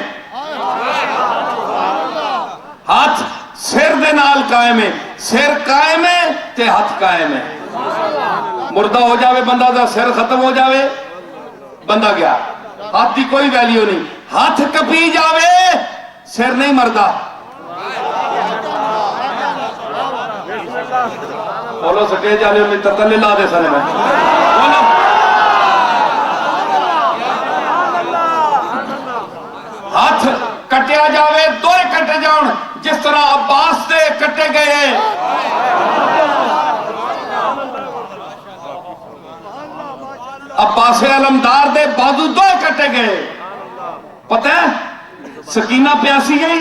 ہاتھ سر دے نال قائم ہے سر قائم ہے تے ہاتھ قائم ہے مردہ ہو جاوے بندہ دا سر ختم ہو جاوے بندہ گیا ہاتھ دی کوئی ویلیو نہیں ہاتھ کپی جاوے سر نہیں مردہ بولو سٹے جالے میں ترتلے لا دے سنے میں بولو ہاتھ کٹیا جاوے دوئے کٹے جاؤں جس طرح عباس سے کٹے گئے عباس علمدار دے بازو دوئے کٹے گئے پتہ ہے سکینہ پیاسی گئی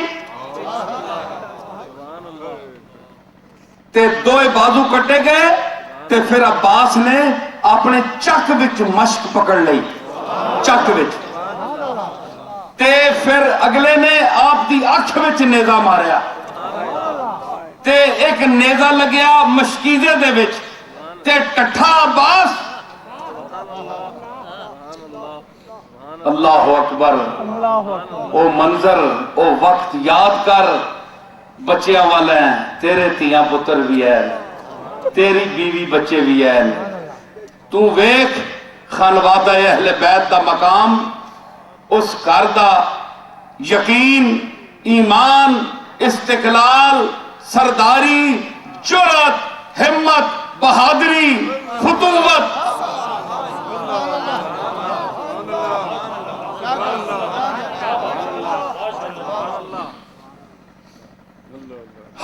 تے دوئے بازو کٹے گئے تے پھر عباس نے اپنے چک وچ مشک پکڑ لئی چک وچ تے پھر اگلے نے آپ دی اکھ وچ نیزہ ماریا تے ایک نیزہ لگیا مشکیزے دے وچ تے ٹٹھا عباس. اللہ اکبر. او منظر او وقت یاد کر. بچیاں والے ہیں, تیرے تیاں پتر بھی ہے, تیری بیوی بچے بھی ہیں. تو ویکھ خانوادہ اہل بیت دا مقام, اس گھر دا یقین, ایمان, استقلال, سرداری, جرأت, ہمت, بہادری, فتوت.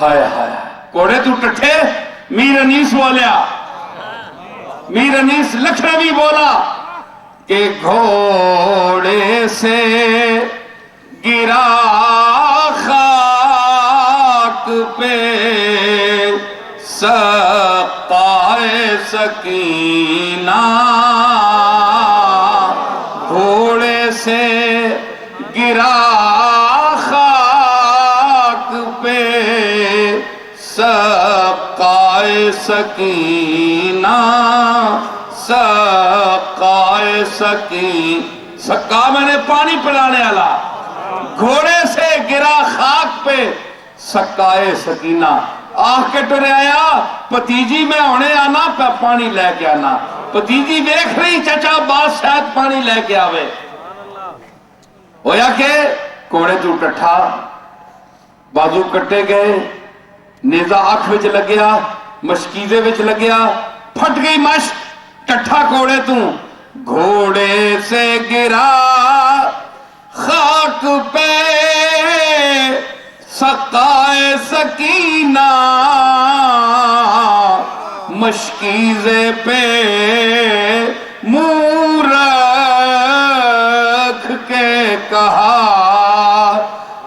ہائے ہائے کوڑے تو ٹٹھے. میر انیس بولیا, میر انیس لکھنوی بولا کہ گھوڑے سے گرا خاک پہ سقائے سکینہ. گھوڑے سے گرا خاک پہ سقائے سکینہ. سقائے سقا میں نے پانی پلانے والا, گھوڑے سے گرا خاک پہ سقائے سکینہ. آہ کے ٹرے آیا پتیجی میں ہونے آنا پہ پانی لے کے آنا. پتیجی دیکھ رہی چچا عباس شاید پانی لے کے آوے. ہویا کہ کوڑے تو ٹٹھا, بازو کٹے گئے, نیزہ آنکھ وچ لگیا, مشکیزے وچ لگیا, پھٹ گئی مشک. ٹٹھا کوڑے تو گھوڑے سے گرا خاک پہ سقائے سکینہ. مشکیزے پہ منہ رکھ کے کہا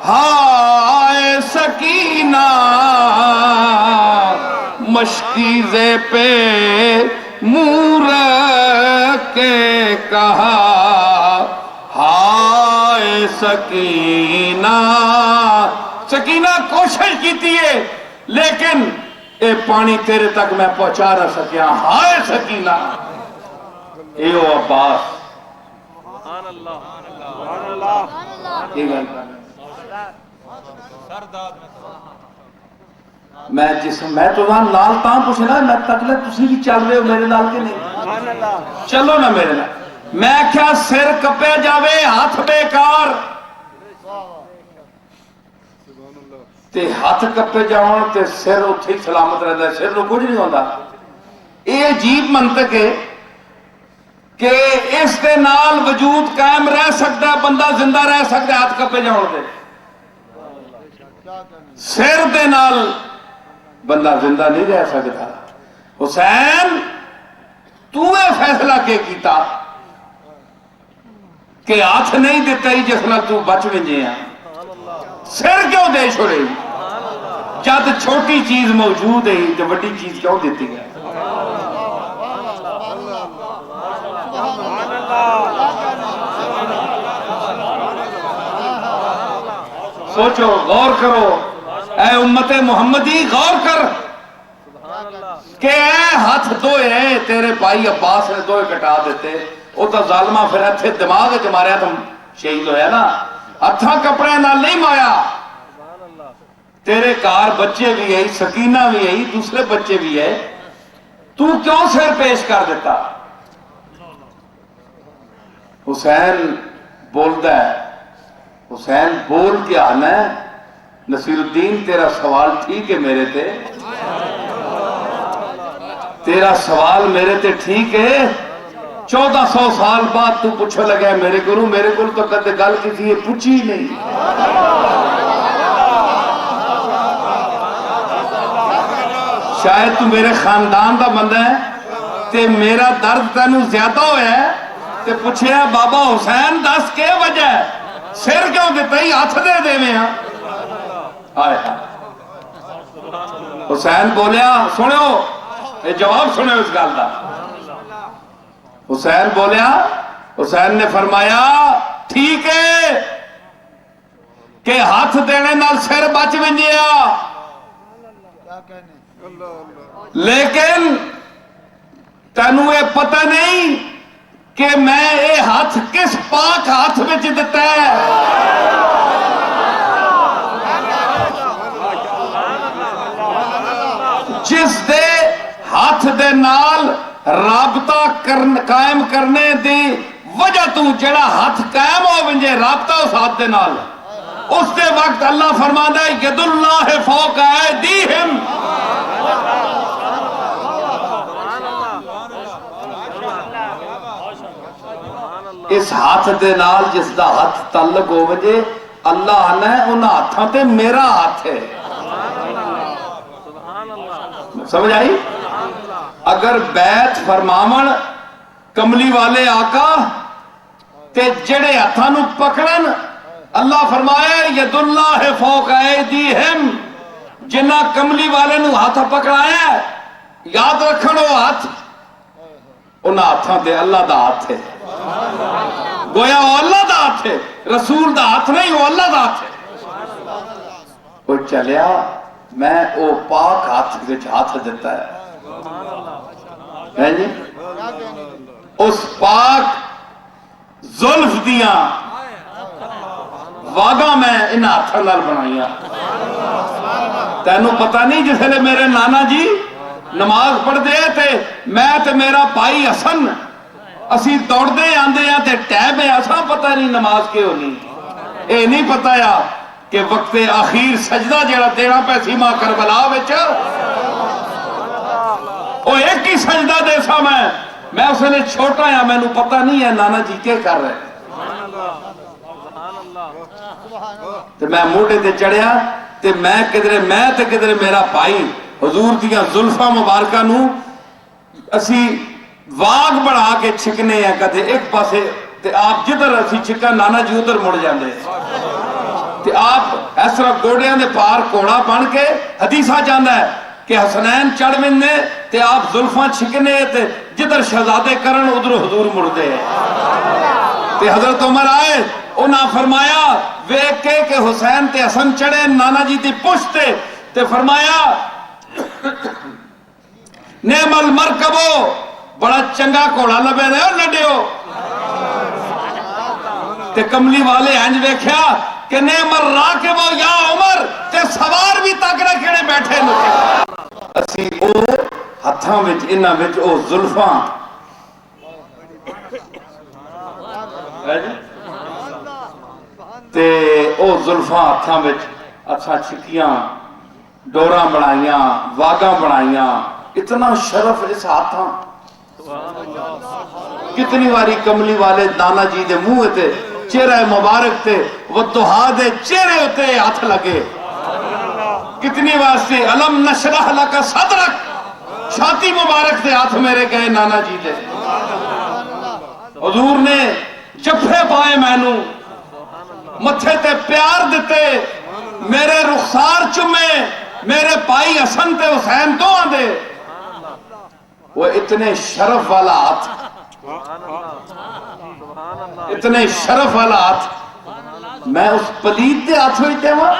ہائے سکینہ. مشکیزے پہ منہ رکھ کے کہا ہائے سکینہ. سکینہ کوشش کیتی ہے لیکن اے پانی تیرے تک میں پہنچا نہ سکیا. ہائے سکینہ. اے او عباس, یہ گل میں تو وہاں لال تاں پوچھنا میں تک لے تسی بھی چل رہے ہو میرے نال کے نہیں, چلو نا میرے نال. میں کیا سر کپے جاوے ہاتھ بیکار, تے ہاتھ کپے جاؤں تے سر اتھی سلامت رہتا ہے, سر نو کچھ نہیں ہوتا. یہ عجیب منطق ہے کہ اس دے نال وجود قائم رہ سکتا ہے, بندہ زندہ رہ سکتا ہے ہاتھ کپے جاؤں تے. سر دے نال بندہ زندہ نہیں رہ سکتا. حسین تو اے فیصلہ کے کیتا کہ ہاتھ نہیں دیتا ہی جس نال تو بچ وجے ہیں, سر کیوں دے چھوڑے جد چھوٹی چیز موجود ہے تو بڑی چیز کیوں دیتی ہے. سوچو, غور کرو, اے امت محمدی غور کر کہ اے ہاتھ دوئے تیرے بھائی عباس نے دوئے کٹا دیتے, وہ تو ظالمہ پھر اتھے دماغ چ ماریا تم شہید ہویا نا. ہتھاں کپڑے نال نہیں مایا. تیرے کار بچے بھی ہے, سکینہ بھی ہے, دوسرے بچے بھی ہے, تو کیوں سر پیش کر دیتا. حسین بولتا ہے, حسین بول کے آنا ہے. نصیر الدین تیرا سوال ٹھیک ہے میرے تے, تیرا سوال میرے تے ٹھیک ہے. 1400 سال بعد تو پوچھو لگا ہے میرے کو تو کدے گل کسی یہ پوچھی نہیں. شاید تو میرے خاندان دا بندہ ہے تے میرا درد تینوں زیادہ ہویا ہے تے پوچھے بابا حسین دس کے وجہ ہے, سر کیوں دیتا ہی ہاتھ دے دے میں ہاں. حسین بولیا, سنو یہ جواب سنو اس گل دا. حسین بولیا, حسین نے فرمایا ٹھیک ہے کہ ہاتھ دینے نال سر بچ ونجیا, لیکن تینوں یہ پتہ نہیں کہ میں یہ ہاتھ کس پاک ہاتھ میں دیتا ہے. جس دے ہاتھ دے نال رابطہ قائم کرنے دی وجہ تو جڑا ہاتھ قائم ہو ونجے رابطہ اس ہاتھ دے نال اس دے وقت اللہ فرماندا ہے ید اللہ فوق ایدیہم. اس ہاتھ دے نال جس دا ہاتھ تعلق ہو وجے اللہ آنا ہے انہاں ہاتھاں تے میرا ہاتھ ہے. سمجھ آئی؟ اگر بیعت فرماون کملی والے آقا تے جڑے ہاتھاں نو پکڑن اللہ فرمایا ید اللہ فوق ایدیہم. جنہ کملی والے نو ہاتھ پکڑایا ہے یاد رکھن وہ ہاتھ انہاں ہاتھاں تے اللہ دا ہاتھ ہے. گویا وہ اللہ دا ہاتھ ہے، رسول دا ہاتھ نہیں، وہ اللہ دا ہاتھ ہے. وہ چلیا میں او پاک ہاتھ وچ ہاتھ دیتا ہے جی اس پاک زلف دیاں واگاں میں ان ہاتھاں نال بنائیاں. تینوں پتہ نہیں جس لئے میرے نانا جی نماز پڑھ دے تھے میں تے میرا بھائی حسن اسی دوڑ دے آندے ہیں تے ٹیب ہے اساں پتہ نہیں نماز کے ہونی. اے نہیں پتہ یا کہ وقت آخیر سجدہ جڑا دینا پیسی ماں کربلا وچ او ایک ہی سجدہ دے سا میں اس نے چھوٹا یا میں نو پتہ نہیں ہے نانا جی کیا کر رہے. تو میں موڑے تے چڑھیا تے میں تے کدھرے میرا بھائی حضور دیاں زلفہ مبارکہ نو اسی واگ بڑھا کے چھکنے ہیں کدھے ایک پاسے تے آپ جدھر اسی چھکا نانا جی ادھر مڑ جاندے تے آپ اس طرح گوڑیاں دے پار کوڑا بن کے حدیثہ جاندہ ہے کہ حسنین چڑھ مندے تے آپ زلفاں چھکنے تے جدھر شہزادے کرن ادھر حضور مڑ دے. تے حضرت عمر آئے انہاں فرمایا ویک کے کہ حسین تے حسن چڑھے نانا جی تی پوچھتے تے فرمایا نعم المرکبو بڑا چنگا کوڑا لبے دے لڈیو. تے کملی والے ہنج ویکھیا کہ نعم الراکبو یا عمر تے سوار بھی تاکرہ کھڑے بیٹھے لکھے. اسی او ہتھاں وچ انہاں وچ او زلفاں تے او زلفاں ہتھاں وچ اچھا چھکیاں ڈوراں بنائیاں واگاں بنائیاں. اتنا شرف اس ہاتھاں. کتنی واری کملی والے نانا جی دے منہ تے چہرہ مبارک تے وضحا دے چہرے ہوتے ہاتھ لگے. کتنی واسطے علم نشرح لک صدرک چھاتی مبارک تے ہاتھ میرے گئے نانا جی دے. حضور نے جفے پائے مینوں متھے تے پیار دیتے میرے رخسار چمے میرے بھائی حسن تے حسین تو آندے. وہ اتنے شرف والا ہاتھ اتنے شرف والا ہاتھ میں اس پلید دے ہاتھ ہوئی دے وہاں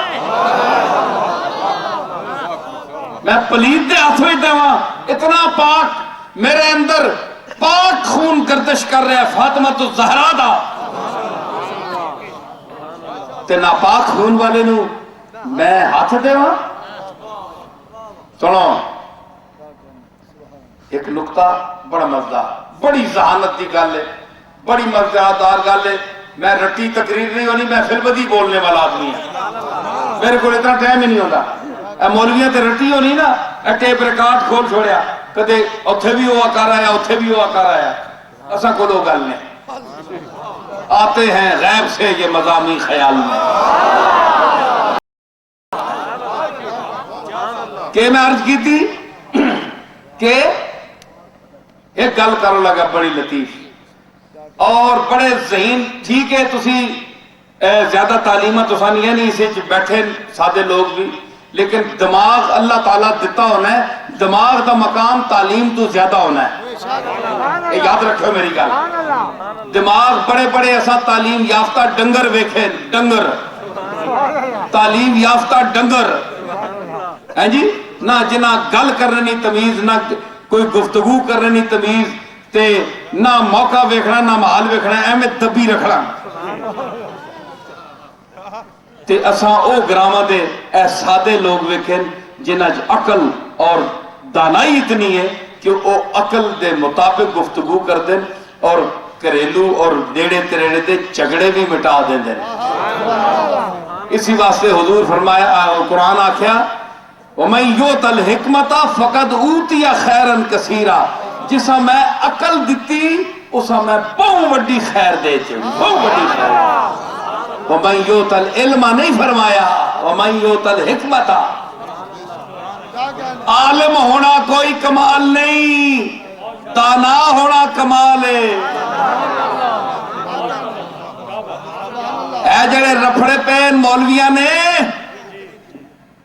میں پلید دے ہاتھ ہوئی دے وہاں. اتنا پاک میرے اندر پاک خون گردش کر رہا ہے فاطمہ تو زہرا دا تے ناپاک خون والے نو میں ہاتھ دے وہاں. سنو ایک نکتہ بڑا مزدہ بڑی ذہانت دی گل ہے بڑی مزدار گل ہے. میں رٹی تقریر نہیں ہونی میں فل بدی بولنے والا آدمی ہے میرے کو اتنا ٹائم ہی نہیں ہوتا. اے مولویاں تے رٹی ہونی نا اے ٹیپ ریکارڈ کھول چھوڑیا کدے اتھے بھی ہوا کر آیا اتھے بھی ہوا کر آیا. ایسا کو لوگ گل نہیں آتے ہیں غیب سے یہ مضامین خیال میں. کہ میں عرض کی تھی کہ ایک گل کرو لگا بڑی لطیف اور بڑے ذہین. ٹھیک ہے تسی زیادہ تعلیمہ تو سانی ہے نہیں اسے بیٹھے سادے لوگ بھی لیکن دماغ اللہ تعالیٰ دیتا ہونا ہے. دماغ دا مقام تعلیم تو زیادہ ہونا ہے. یاد رکھو میری گل. دماغ بڑے بڑے ایسا تعلیم یافتہ ڈنگر ویکھے ڈنگر تعلیم یافتہ ڈنگر ہیں جی نہ جنہ گل کرنے نہیں تمیز نہ کوئی گفتگو کرنے نہیں تمیز تے نہ موقع ویکھنا نہ محل ویکھنا ایویں دبی رکھنا تے اساں او گراواں دے اے سادے لوگ ویکھن جنہاں چ عقل اور دانائی اتنی ہے کہ وہ عقل دے مطابق گفتگو کر دیں اور گھریلو اور نیڑے تریڑے دے جھگڑے بھی مٹا دیں دیں. اسی واسطے حضور فرمایا قرآن آکھیا وَمَنْ يُؤْتَ الْحِكْمَةَ فَقَدْ أُوتِيَ خَيْرًا كَثِيرًا جسا میں عقل دیتی اسا میں بہت بڑی خیر دیتے بہت بڑی خیر. وَمَنْ يُؤْتَ الْعِلْمَ نہیں فرمایا وَمَنْ يُؤْتَ الْحِكْمَةَ. عالم ہونا کوئی کمال نہیں دانا ہونا کمال ہے. اے جڑے رفڑے پین مولویاں نے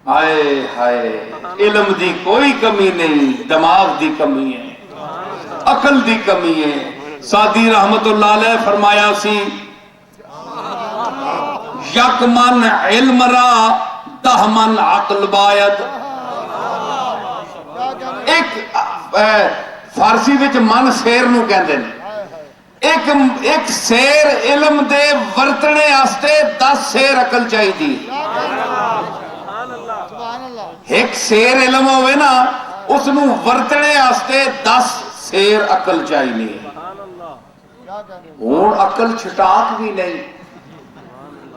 ہائے ہائے علم دی کوئی کمی نہیں دماغ دی کمی ہے عقل دی کمی ہے. سعدی رحمت اللہ علیہ فرمایا سی یک من علم را 10 من عقل باید. ایک فارسی وچ من سیر نو کہندے نے ایک سیر علم دے ورتنے آستے 10 سیر عقل چاہی دی. ایک سیر علم ہوئے نا اس نو ورتنے آستے 10 سیر عقل چاہی نہیں. ہون عقل چھٹاک بھی نہیں.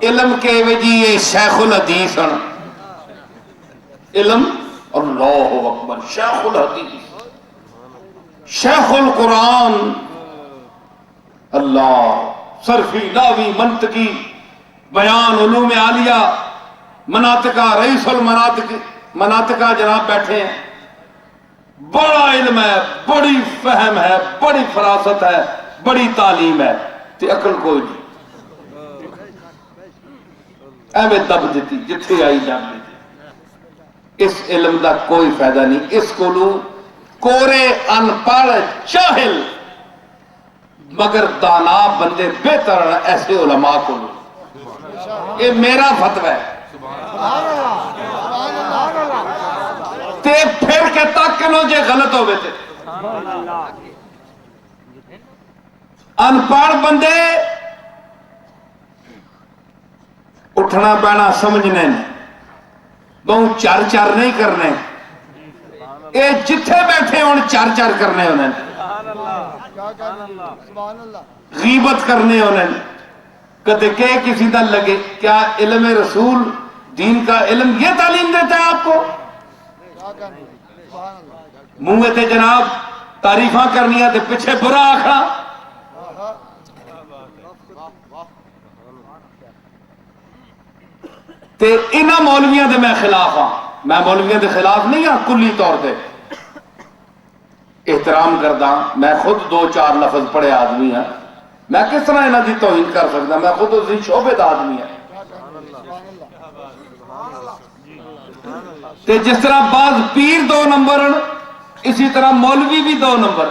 علم کے وجی یہ شیخ الحدیث ہیں علم اللہ اکبر شیخ الحدیث شیخ القرآن اللہ صرفی لاوی منطقی بیان علوم عالیہ مناطقہ رئیس المناطقہ جناب بیٹھے ہیں. بڑا علم ہے بڑی فہم ہے بڑی فراست ہے بڑی تعلیم ہے تے عقل کوئی نہیں. ایویں دب دیتی جتھے آئی دب دیتی. اس علم دا کوئی فائدہ نہیں. اس کو کورے ان پڑھ جاہل مگر دانا بندے بہتر ایسے علماء کو یہ میرا فتوی ہے. تے پھر کے تک نو جے غلط ہوئے تھے ان پڑھ بندے اٹھنا بینا سمجھنے بہت چار چار نہیں کرنے اے جتھے بیٹھے ہون چار چار کرنے ہونے غیبت کرنے ہونے کہتے کہ کسی دا لگے کیا علم رسول دین کا علم یہ تعلیم دیتا ہے آپ کو. منہ تے جناب تعریفاں کرنی تے پیچھے برا آکھنا. تے انہاں مولویاں دے میں خلاف ہاں. میں مولویاں دے خلاف نہیں ہاں کلی طور پہ احترام کردا. میں خود 2-4 لفظ پڑھے آدمی ہاں. میں کس طرح انہاں دی توہین کر سکتا. میں خود اسی شعبے دا آدمی ہاں. تے جس طرح بعض پیر 2 نمبر اسی طرح مولوی بھی 2 نمبر.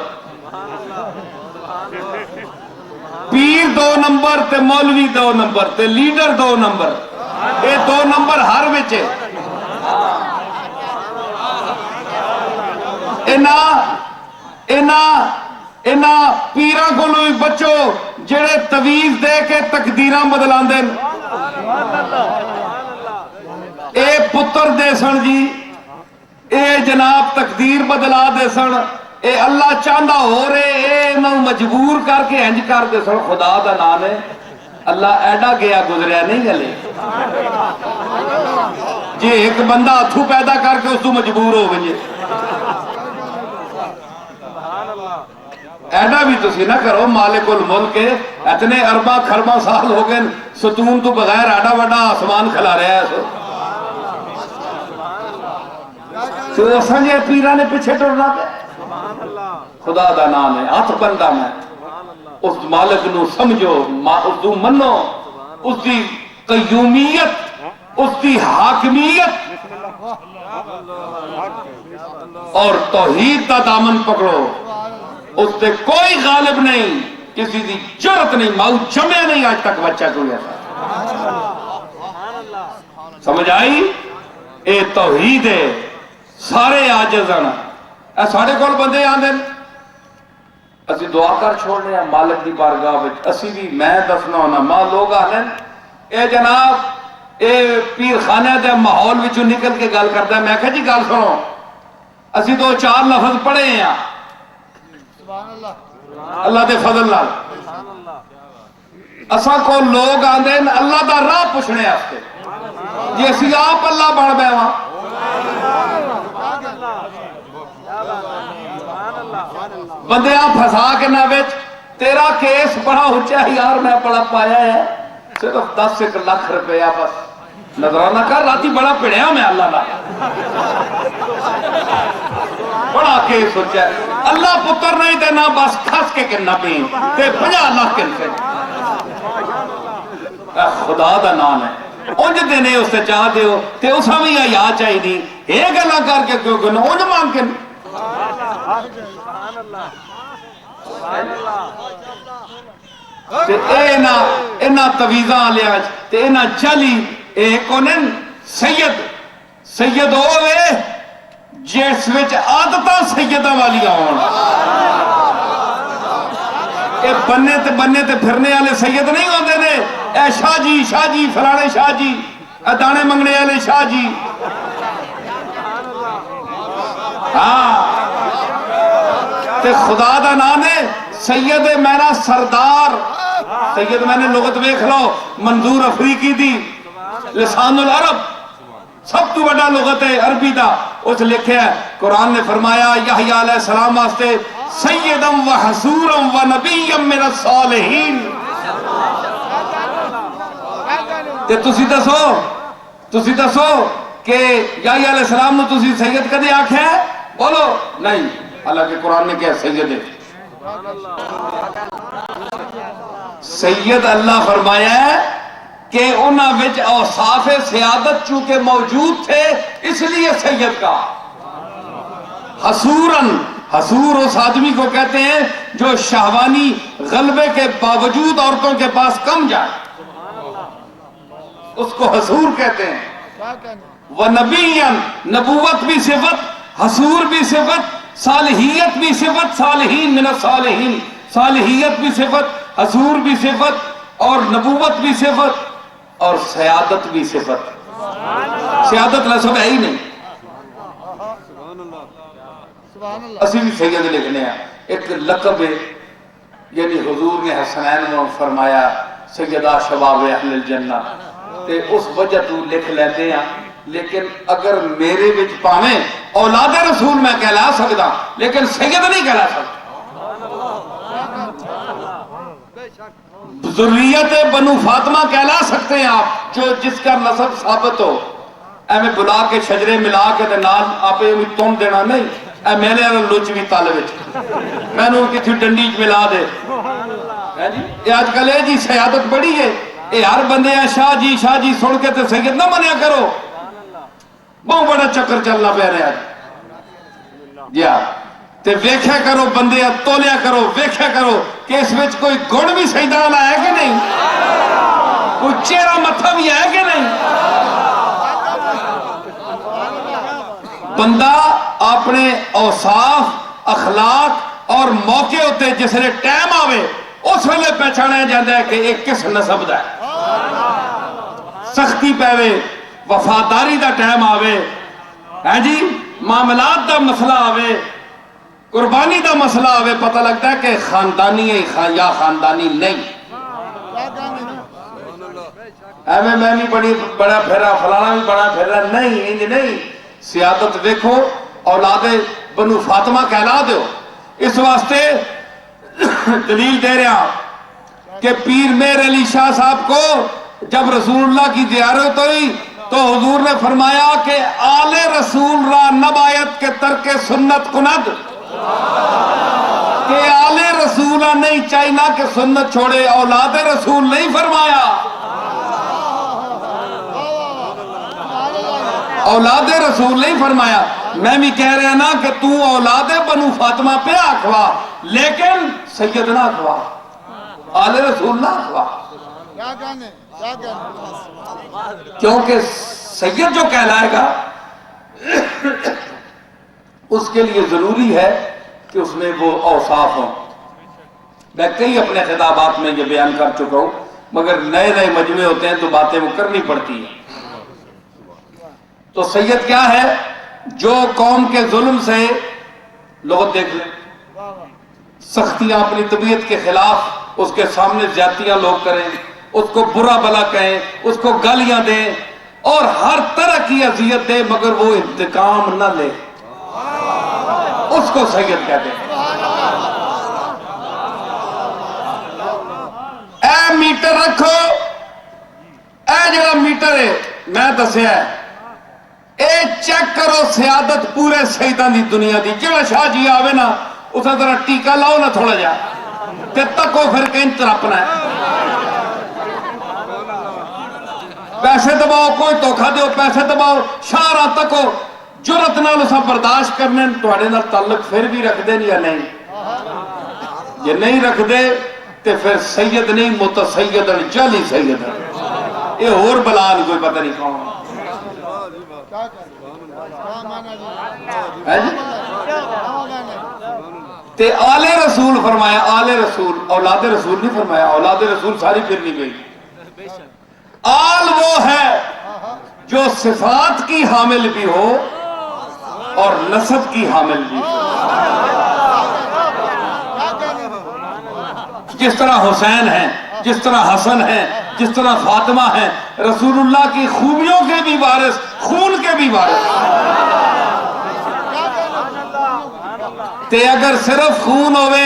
پیر 2 نمبر تے مولوی 2 نمبر تے لیڈر 2 نمبر. یہ 2 نمبر ہر وچے اینا پیران کو بھی بچو جڑے تویز دے کے تقدیراں بدلان دیں. اے پتر دے سن جی اے جناب تقدیر بدلا دے سن. اے اللہ چاہندہ ہو رہے اے انہوں مجبور کر کے انج کر دے سن. خدا دا نام ہے اللہ ایڈا گیا گزریا نہیں گلے جی ایک بندہ ہتھوں پیدا کر کے اس تو مجبور ہو گئے. ایڈا بھی تسی نہ کرو. مالک الملک اتنے اربا خربا سال ہو گئے ستون تو بغیر ایڈا وڈا آسمان کھلا رہا ہے. تو سنجے پیرا نے پیچھے ٹرنا پہ. خدا دا نام ہے ہاتھ بندہ میں اس مالک نو سمجھو اس کو منو اس کی قیومیت اس کی حاکمیت اور توحید کا دامن پکڑو. اس سے کوئی غالب نہیں کسی دی جرت نہیں. ماؤ جمع نہیں آج تک بچہ کوئی ایسا. سمجھ آئی؟ اے توحید ہے. سارے عاجز ہیں ساڑے کول بندے آندے اسی دعا کر چھوڑنے ہیں مالک دی بارگاہ وچ اسی بھی میں دسنا ہونا ماں لوگ آنے اے جناب اے پیر خانے دے ماحول وچوں نکل کے گل کردا ہے میں کہا جی گل سنو اسی دو چار لفظ پڑھے ہیں اللہ دے فضل نال اساں کو لوگ آندے اللہ دا راہ پوچھنے واسطے جی اسی آپ اللہ بن بیواں بندیاں پھسا کے نہ وچ تیرا کیس بڑا اونچا ہے یار میں بڑا پایا ہے صرف 10 لاکھ روپیہ بس نظرانہ کر راتی بڑا پڑیا میں اللہ نہ بڑا کیس سوچا ہے اللہ پتر نہیں دینا بس کھس کے کرنا پین تے 50 لاکھ کن سے خدا دا نام ہے اونج دینے اس سے چاہ دیو تے اسا بھی یا چاہی دی ایک اللہ کر کے کیوں کرنا اونج مانگ کے تے اینا تویزاں لیا تے اینا چلی ایک انہیں سید ہوئے جیس وچ عادتاں سیدہ والی آن اے بننے تے پھرنے والے سید نہیں ہوندے نے اے شاہ جی فلانے شاہ جی اے دانے منگنے والے شاہ جی ہاں تے خدا دا نام ہے سید میرا سردار سید میں نے لغت دیکھ لو منظور افریقی دی لسان العرب سب تو بڑا لغت ہے عربی دا اس لکھے ہے قرآن نے فرمایا یحییٰ علیہ السلام واسطے سیدم و حسورم و نبیم من الصالحین تے تسی دسو کہ یحییٰ علیہ السلام نے تسی سید کدے آکھے ہے بولو نہیں حالانکہ قرآن نے کیا سید ہے سید اللہ فرمایا ہے کہ انہاں وچ اوصاف سیادت چونکہ موجود تھے اس لیے سید کا حسور اس آدمی کو کہتے ہیں جو شہوانی غلبے کے باوجود عورتوں کے پاس کم جائے اس کو حسور کہتے ہیں وَنَبِيًّا نبوت بھی صفت حسور بھی صفت صالحیت بھی صفت صالحین من الصالحین صالحیت بھی صفت حسور بھی صفت اور نبوت بھی صفت اور سیادت بھی صفت سیادت لسب ہے ہی نہیں اسی بھی سید لکھنے ہیں ایک لقب ہے یعنی حضور نے حسنین میں فرمایا سیدہ شباب اہل الجنہ تے اس وجہ تو لکھ لیتے ہیں لیکن اگر میرے بچ پاویں اولاد رسول میں کہلا سکتا لیکن سید نہیں کہلا سکتا ذریت بنو فاطمہ کہلا سکتے ہیں آپ جو جس کا نسب ثابت ہو اے میں بلا کے شجرے ملا کے نال آپ بھی تم دینا نہیں اے میرے لوچ بھی طالب میں نے کسی ڈنڈی ملا دے یہ آج کل ہے جی سیادت بڑی ہے یہ ہر بندے ہیں شاہ جی سن کے تے سید نہ منیا کرو بہت بڑا چکر چلنا پہ رہا جی تے ویکھیا کرو بندے تولیا کرو ویکھیا کرو کہ اس وچ کوئی گن بھی سیدہ والا ہے کہ نہیں کوئی چہرہ متھا بھی ہے کہ نہیں بندہ اپنے اوصاف اخلاق اور موقع ہوتے جس نے ٹائم آوے اس ویلے پہچانا جاتا ہے کہ ایک کس نسب دا ہے سختی پہوے وفاداری دا ٹائم آوے ہے جی معاملات دا مسئلہ آوے قربانی دا مسئلہ آوے پتہ لگتا ہے کہ خاندانی ہے یا خاندانی نہیں ایویں میں بھی بڑا پھیرا فلانا بھی بڑا پھیرا نہیں سیادت دیکھو اولاد بنو فاطمہ کہلا دیو اس واسطے دلیل دے رہا کہ پیر میر علی شاہ صاحب کو جب رسول اللہ کی زیارت ہوئی تو حضور نے فرمایا کہ آل رسول را نبایت کے ترک سنت کند کہ آل رسول نہیں چاہینا کہ سنت چھوڑے اولاد رسول نہیں فرمایا اولاد رسول نہیں فرمایا میں بھی کہہ رہا نا کہ تو اولاد بنو فاطمہ پہ آکھوا لیکن سید نہ آکھوا آل رسول نہ آکھوا کیونکہ سید جو کہلائے گا اس کے لیے ضروری ہے کہ اس میں وہ اوصاف ہوں. میں کئی اپنے خطابات میں یہ بیان کر چکا ہوں، مگر نئے نئے مجمع ہوتے ہیں تو باتیں وہ کرنی پڑتی ہیں. تو سید کیا ہے؟ جو قوم کے ظلم سے لوگ دیکھ لیں، سختیاں اپنی طبیعت کے خلاف اس کے سامنے زیادتیاں لوگ کریں، اس کو برا بلا کہیں، اس کو گالیاں دیں اور ہر طرح کی اذیت دے، مگر وہ انتقام نہ لے، اس کو سید کہتے ہیں. اے میٹر رکھو، اے جڑا میٹر ہے میں دسیا ہے، اے چیک کرو سیادت پورے سیدان دی دنیا دی. جڑا شاہ جی آوے نا اسے ذرا ٹیکا لاؤ نا تھوڑا جا تے تکو پھر کہیں ترپنا ہے. پیسے دباؤ، کوئی دھوکھا دیو، پیسے دباؤ، شاہ تکو، جرت نال اسا برداشت کرنے تھوڑے نال تعلق پھر بھی رکھ دے یا نہیں. یہ نہیں رکھ دے تے پھر سید نہیں متسیدن جعلی سید ہے. یہ اور بلان کوئی پتہ نہیں کون ہے جی. تے آل رسول فرمایا، آل رسول، اولاد رسول نہیں فرمایا. اولاد رسول ساری پھرنی گئی. آل وہ ہے جو صفات کی حامل بھی ہو اور نسب کی حامل بھی ہو. جس طرح حسین ہیں، جس طرح حسن ہیں، جس طرح فاطمہ ہیں، رسول اللہ کی خوبیوں کے بھی وارث، خون کے بھی وارث. تے اگر صرف خون ہوئے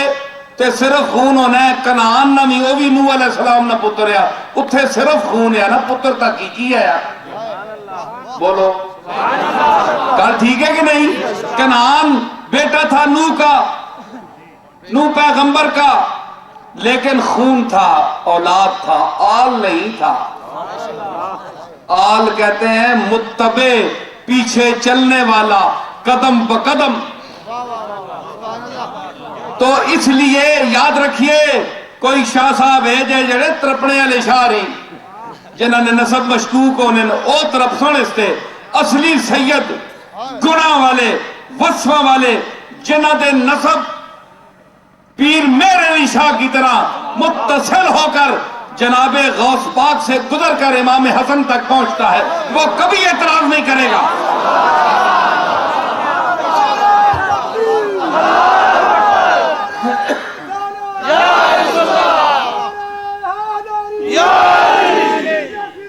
تے صرف خون ہونا ہے. کنعان نہ بھی، وہ بھی نوح علیہ السلام نہ پتر ہے، اتھے صرف خون ہے نا، پتر تک کی ہے. بولو گل ٹھیک ہے کہ نہیں؟ کنعان بیٹا تھا نوح کا، نوح پیغمبر کا، لیکن خون تھا، اولاد تھا، آل نہیں تھا. آل کہتے ہیں متبع، پیچھے چلنے والا، قدم بقدم. تو اس لیے یاد رکھیے، کوئی شاہ صاحب ہے جڑے ترپنے والے شاہ رہی جنہوں نے نسب مشکوک ہونے او طرف سن اس تے. اصلی سید گناہ والے، وصفہ والے، جنہ دے نسب پیر میر علی شاہ کی طرح متصل ہو کر جناب غوث پاک سے گزر کر امام حسن تک پہنچتا ہے، وہ کبھی اعتراض نہیں کرے گا.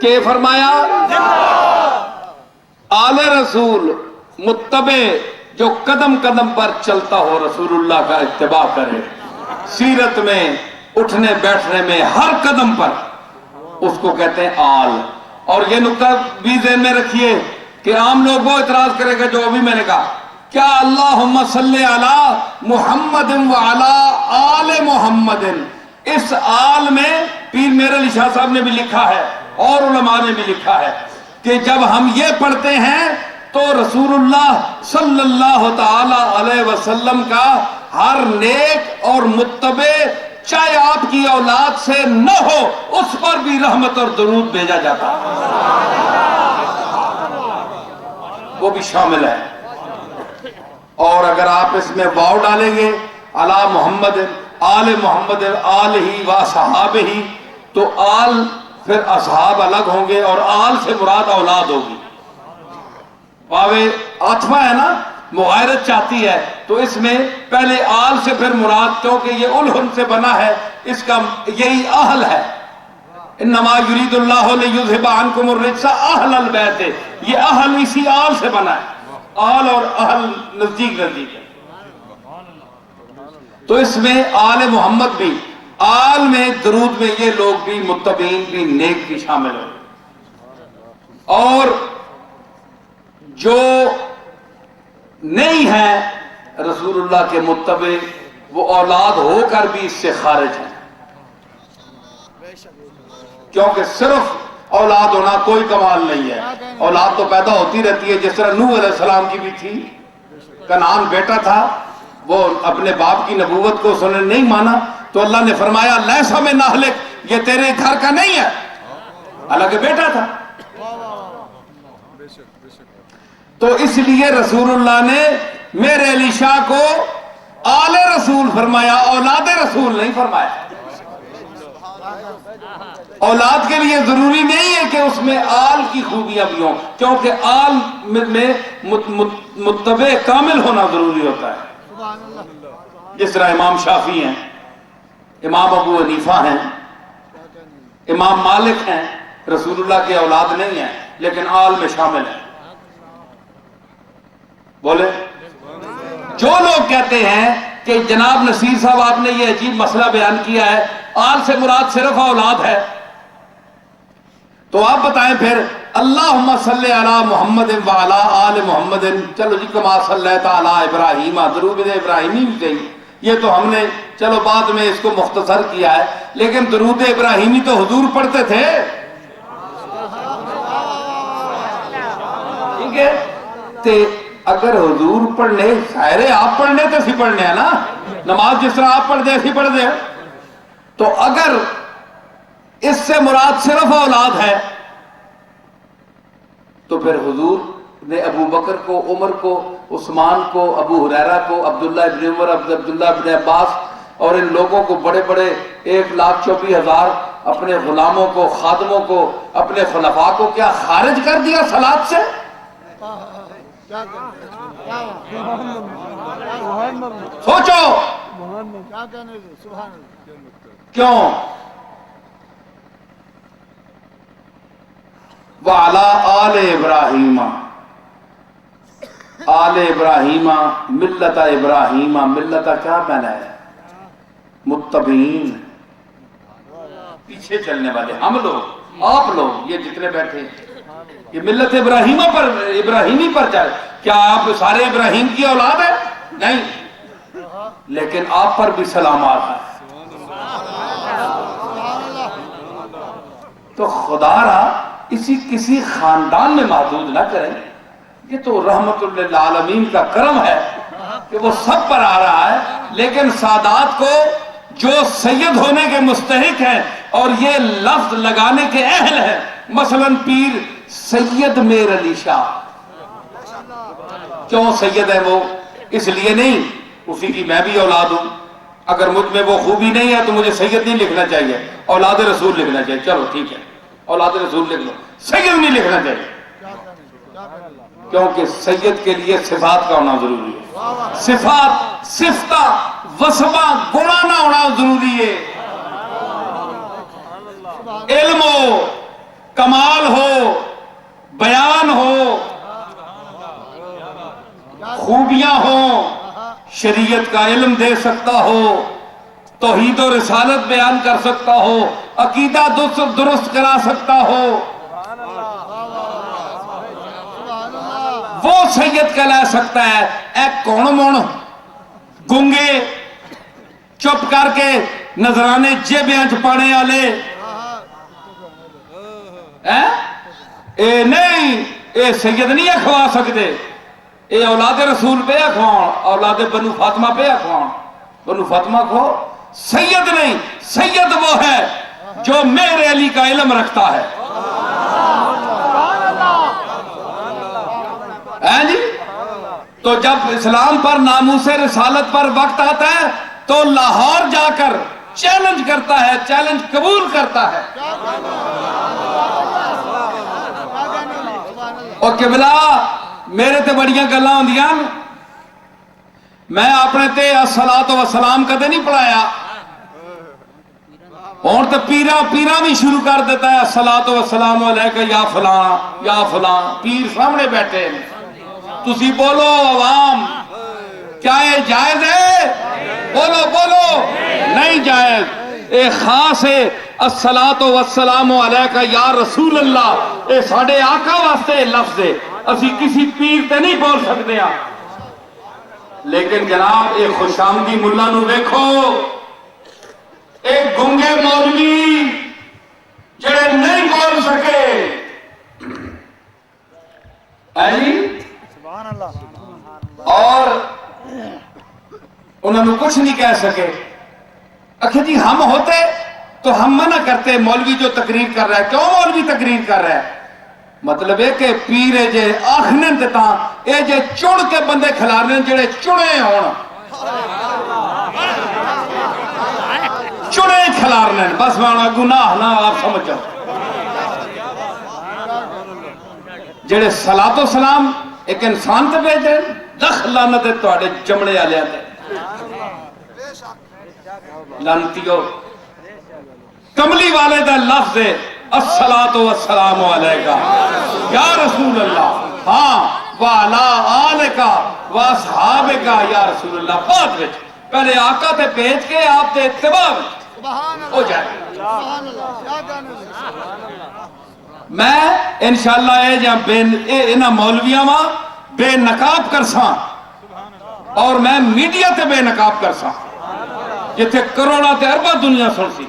کہ فرمایا آل رسول متبع جو قدم قدم پر چلتا ہو، رسول اللہ کا اتباع کرے، سیرت میں، اٹھنے بیٹھنے میں، ہر قدم پر، اس کو کہتے ہیں آل. اور یہ نقطہ بھی ذہن میں رکھیے کہ عام لوگ وہ اعتراض کرے گا جو ابھی میں نے کہا، کیا اللہم صلی علی محمد وعلی آل محمد، اس آل میں پیر میر علی شاہ صاحب نے بھی لکھا ہے اور علماء نے بھی لکھا ہے کہ جب ہم یہ پڑھتے ہیں تو رسول اللہ صلی اللہ تعالی علیہ وسلم کا ہر نیک اور متبع، چاہے آپ کی اولاد سے نہ ہو، اس پر بھی رحمت اور درود بھیجا جاتا ہے، وہ بھی شامل ہے. اور اگر آپ اس میں واو ڈالیں گے علی محمد، آل محمد، آل ہی و صحاب ہی، تو آل پھر اصحاب الگ ہوں گے اور آل سے مراد اولاد ہوگی. واوے عاطفہ ہے نا، مغایرت چاہتی ہے، تو اس میں پہلے آل سے پھر مراد، کیونکہ یہ الہن سے بنا ہے، اس کا یہی اہل ہے. انما یرید اللہ لیذھب عنکم الرجس اہل البیت، یہ اہل اسی آل سے بنا ہے. آل اور اہل نزدیک نزدیک ہے. تو اس میں آل محمد بھی، آل میں درود میں یہ لوگ بھی، متبعین بھی، نیک بھی شامل ہیں. اور جو نہیں ہے رسول اللہ کے متبع، وہ اولاد ہو کر بھی اس سے خارج ہیں، کیونکہ صرف اولاد ہونا کوئی کمال نہیں ہے. اولاد تو پیدا ہوتی رہتی ہے، جس طرح نوح علیہ السلام کی بھی تھی. کنعان بیٹا تھا، وہ اپنے باپ کی نبوت کو اس نے نہیں مانا، تو اللہ نے فرمایا لیسا من اہلک، یہ تیرے گھر کا نہیں ہے، حالانکہ بیٹا تھا. تو اس لیے رسول اللہ نے میرے علی شاہ کو آل رسول فرمایا، اولاد رسول نہیں فرمایا۔ اولاد کے لیے ضروری نہیں ہے کہ اس میں آل کی خوبیاں بھی ہوں، کیونکہ آل میں متبع کامل ہونا ضروری ہوتا ہے۔ جس طرح امام شافعی ہیں، امام ابو حنیفہ ہیں، امام مالک ہیں، رسول اللہ کے اولاد نہیں ہیں لیکن آل میں شامل ہیں۔ بولے جو لوگ کہتے ہیں کہ جناب نصیر صاحب آپ نے یہ عجیب مسئلہ بیان کیا ہے، آل سے مراد صرف اولاد ہے، تو آپ بتائیں پھر اللہم صلی علی محمد وعلی آل محمد، چلو جی کما صلی تعالی ابراہیم، درود ابراہیمی بھی چاہیے، یہ تو ہم نے چلو بعد میں اس کو مختصر کیا ہے، لیکن درود ابراہیمی تو حضور پڑھتے تھے، ٹھیک ہے؟ تے اگر حضور پڑھنے شاعرے آپ پڑھنے تو اسی پڑھنے ہیں نا، نماز جس طرح آپ پڑھ دے اسی پڑھ دے، تو اگر اس سے مراد صرف اولاد ہے تو پھر حضور نے ابو بکر کو، عمر کو، عثمان کو، ابو ہریرہ کو، عبداللہ ابن عمر، عبداللہ ابن عباس اور ان لوگوں کو بڑے بڑے 1,24,000 اپنے غلاموں کو، خادموں کو، اپنے خلفاء کو کیا خارج کر دیا صلاۃ سے؟ سوچو کیوں؟ وَعَلَىٰ آلِ ابراہیم، آل ابراہیم، ملت ابراہیم، ملت کیا بنا ہے؟ متبعین، پیچھے چلنے والے، ہم لوگ، آپ لوگ، یہ جتنے بیٹھے ہیں یہ ملت ابراہیمی پر چل، کیا آپ سارے ابراہیم کی اولاد ہیں؟ نہیں، لیکن آپ پر بھی سلامات ہے۔ تو خدا را اسی کسی خاندان میں محدود نہ کریں، یہ تو رحمت للعالمین کا کرم ہے کہ وہ سب پر آ رہا ہے، لیکن سادات کو جو سید ہونے کے مستحق ہیں اور یہ لفظ لگانے کے اہل ہیں، مثلا پیر سید میر علی شاہ، کیوں سید ہے وہ؟ اس لیے نہیں، اسی کی میں بھی اولاد ہوں، اگر مجھ میں وہ خوبی نہیں ہے تو مجھے سید نہیں لکھنا چاہیے، اولاد رسول لکھنا چاہیے، چلو ٹھیک ہے اولاد رسول لکھ لو، سید نہیں لکھنا چاہیے، کیونکہ سید کے لیے صفات کا ہونا ضروری ہے، صفات، صفتہ، وصفہ، گناہ نہ ہونا ضروری ہے، علم ہو، کمال ہو، بیان ہو، خوبیاں ہوں، شریعت کا علم دے سکتا ہو، توحید و رسالت بیان کر سکتا ہو، عقیدہ درست کرا سکتا ہو، وہ سید کہلا سکتا ہے۔ اے کون مون گنگے چپ کر کے نظرانے جیبیاں چپانے والے، اے نہیں، اے سید نہیں اخوا سکتے، اے اولاد رسول پہ اخوان، اولاد بنو فاطمہ پہ اخوان، بنو فاطمہ کو سید نہیں، سید وہ ہے جو میرے علی کا علم رکھتا ہے، جی؟ تو جب اسلام پر، ناموس رسالت پر وقت آتا ہے تو لاہور جا کر چیلنج کرتا ہے، چیلنج قبول کرتا ہے، اور قبلہ میرے تے بڑیاں گلاں ہوندیاں، میں اپنے تے الصلاۃ والسلام کدے نہیں پڑھایا، اور تو پیرا بھی شروع کر دیتا ہے الصلاۃ والسلام علیکہ یا فلاں یا فلاں، پیر سامنے بیٹھے، تسی بولو عوام، کیا یہ جائز ہے؟ بولو بولو، نہیں جائز، اے خاص ہے الصلاۃ والسلام علیکہ یا رسول اللہ، اے ساڑھے آقا واسطے لفظ ہے، اسی کسی پیر تے نہیں بول سکتے ہیں۔ لیکن جناب ایک خوش آمدی ملا نو دیکھو، ایک گنگے مولوی جڑے نہیں بول سکے، اور انہوں نے کچھ نہیں کہہ سکے، اکھے جی ہم ہوتے تو ہم منع کرتے، مولوی جو تقریر کر رہا ہے، کیوں مولوی تقریر کر رہا ہے؟ مطلب ہے کہ پیر جے آخنے دیتا یہ جے چڑ کے بندے کھلارنے جڑے چڑے ہون چڑے کھلارنے بس مانا گناہ نہ آپ سمجھو جڑے صلاۃ و سلام ایک انسان تے بھیج دیں لکھ لعنت تواڈے جمڑے والے تے لعنتیو کملی والے دا لفظ ہے الصلاۃ والسلام علیکہ یا رسول اللہ ہاں وعلا آلکا واصحابکا یا رسول اللہ بعد وچ پہلے آقا تے بھیج کے آپ تے اتباع ہو جائے میں انشاءاللہ اے جہاں انہاں مولویاں ماں بے نقاب کرساں اور میں میڈیا تے بے نقاب کرساں جتھے کروڑا تے اربا دنیا سن سی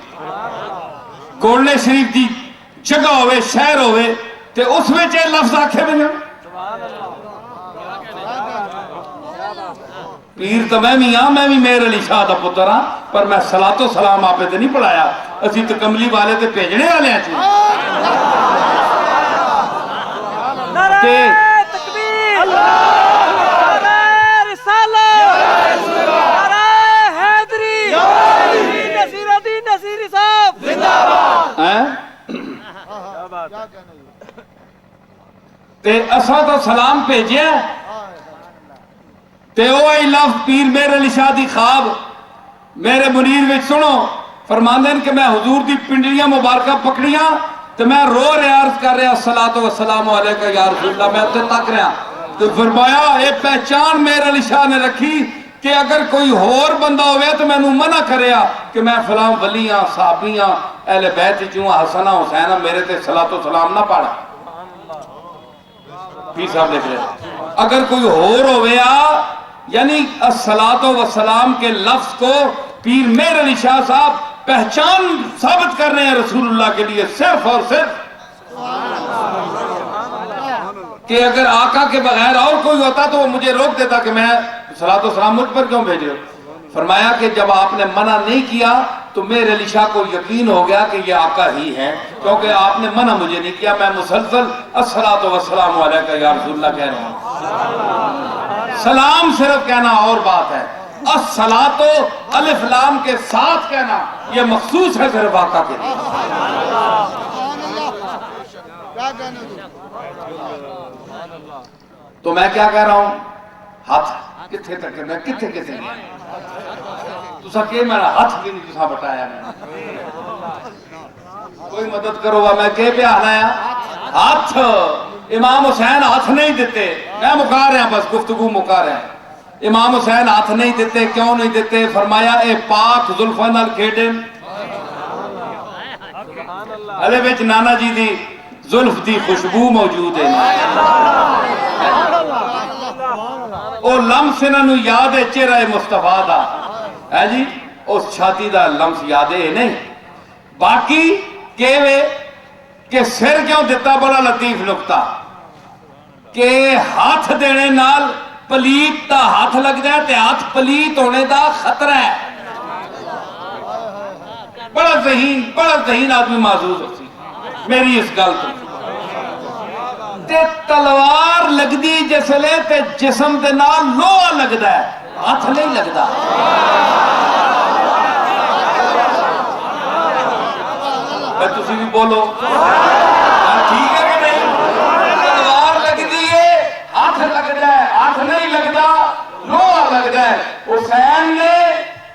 گولڈے شریف دی جگہ ہوئے شہر ہوئے تے اس میں چاہے لفظ آکھے بنے پیر تو میں بھی میر علی شاہ دا پتر ہاں پر میں صلاۃ و سلام آپ تے نہیں پڑھایا اسی تو کملی والے تے بھیجنے والے ہیں نعرہ تکبیر نعرہ رسالت نعرہ حیدری نصیر الدین نصیری صاحب زندہ باد تے اساں تو سلام بھیجیا تے او ای لفظ پیر میر علی شاہ دی خواب میرے منیر وچ سنو فرماندے ہیں کہ میں حضور دی پنڈلیاں مبارکہ پکڑیاں تے میں رو رہا عرض کر رہا الصلاۃ والسلام علیکہ یا رسول اللہ میں اتنے تک رہا تو فرمایا اے پہچان میر علی شاہ نے رکھی کہ اگر کوئی اور بندہ ہوئے تو میں منع کریا کہ میں فلاں ولیاں صحابیاں اہل بیت چوں حسنہ حسینہ میرے تے صلاۃ و سلام نہ پڑھا پیر صاحب لکھ رہے اگر کوئی اور ہوئے یعنی الصلاۃ والسلام کے لفظ کو پیر میر علی شاہ صاحب پہچان ثابت کر رہے ہیں رسول اللہ کے لیے صرف اور صرف کہ اگر آقا کے بغیر اور کوئی ہوتا تو وہ مجھے روک دیتا کہ میں صلاۃ و سلام مجھ پر کیوں بھیج رہے ہو فرمایا کہ جب آپ نے منع نہیں کیا تو میرے علی شاہ کو یقین ہو گیا کہ یہ آقا ہی ہیں کیونکہ آپ نے منع مجھے نہیں کیا میں مسلسل الصلاۃ والسلام علیکہ یا رسول اللہ کہہ رہا ہوں سلام صرف کہنا اور بات ہے الصلاۃ الف لام کے ساتھ کہنا یہ مخصوص ہے صرف آقا کے لیے تو میں کیا کہہ رہا ہوں ہاتھ کتھے تک کرنا کتھے کتھے تسا کہ میرا ہاتھ بھی نہیں تسا بتایا کوئی مدد کرو گا میں کہ پہ آنا ہاتھ امام حسین ہاتھ نہیں دیتے میں مکا رہا بس گفتگو مکا رہا امام حسین ہاتھ نہیں دیتے کیوں نہیں دیتے فرمایا اے پاک زلفاں نال کھیڈے ہلے وچ نانا جی دی زلف دی خوشبو موجود ہے او لمس انہوں یاد ہے چہرہ مصطفیٰ دا ہے جی اس چھاتی دا لمس یاد ہے نہیں باقی کہ سر کیوں دیتا بڑا لطیف نکتا کہ ہاتھ دینے نال پلیت دا ہاتھ لگ جائے تے ہاتھ پلیت ہونے دا خطرہ ہے بڑا ذہین آدمی محظوظ ہوتی میری اس گل تو تے تلوار لگ دی جس لے تے جسم دے نال لوہا لگدا ہے ہاتھ نہیں لگدا تسی بھی بولو ٹھیک ہے کہ نہیں تلوار لگ دی ہے ہاتھ لگدا ہے ہاتھ نہیں لگدا لوہا لگدا ہے حسین نے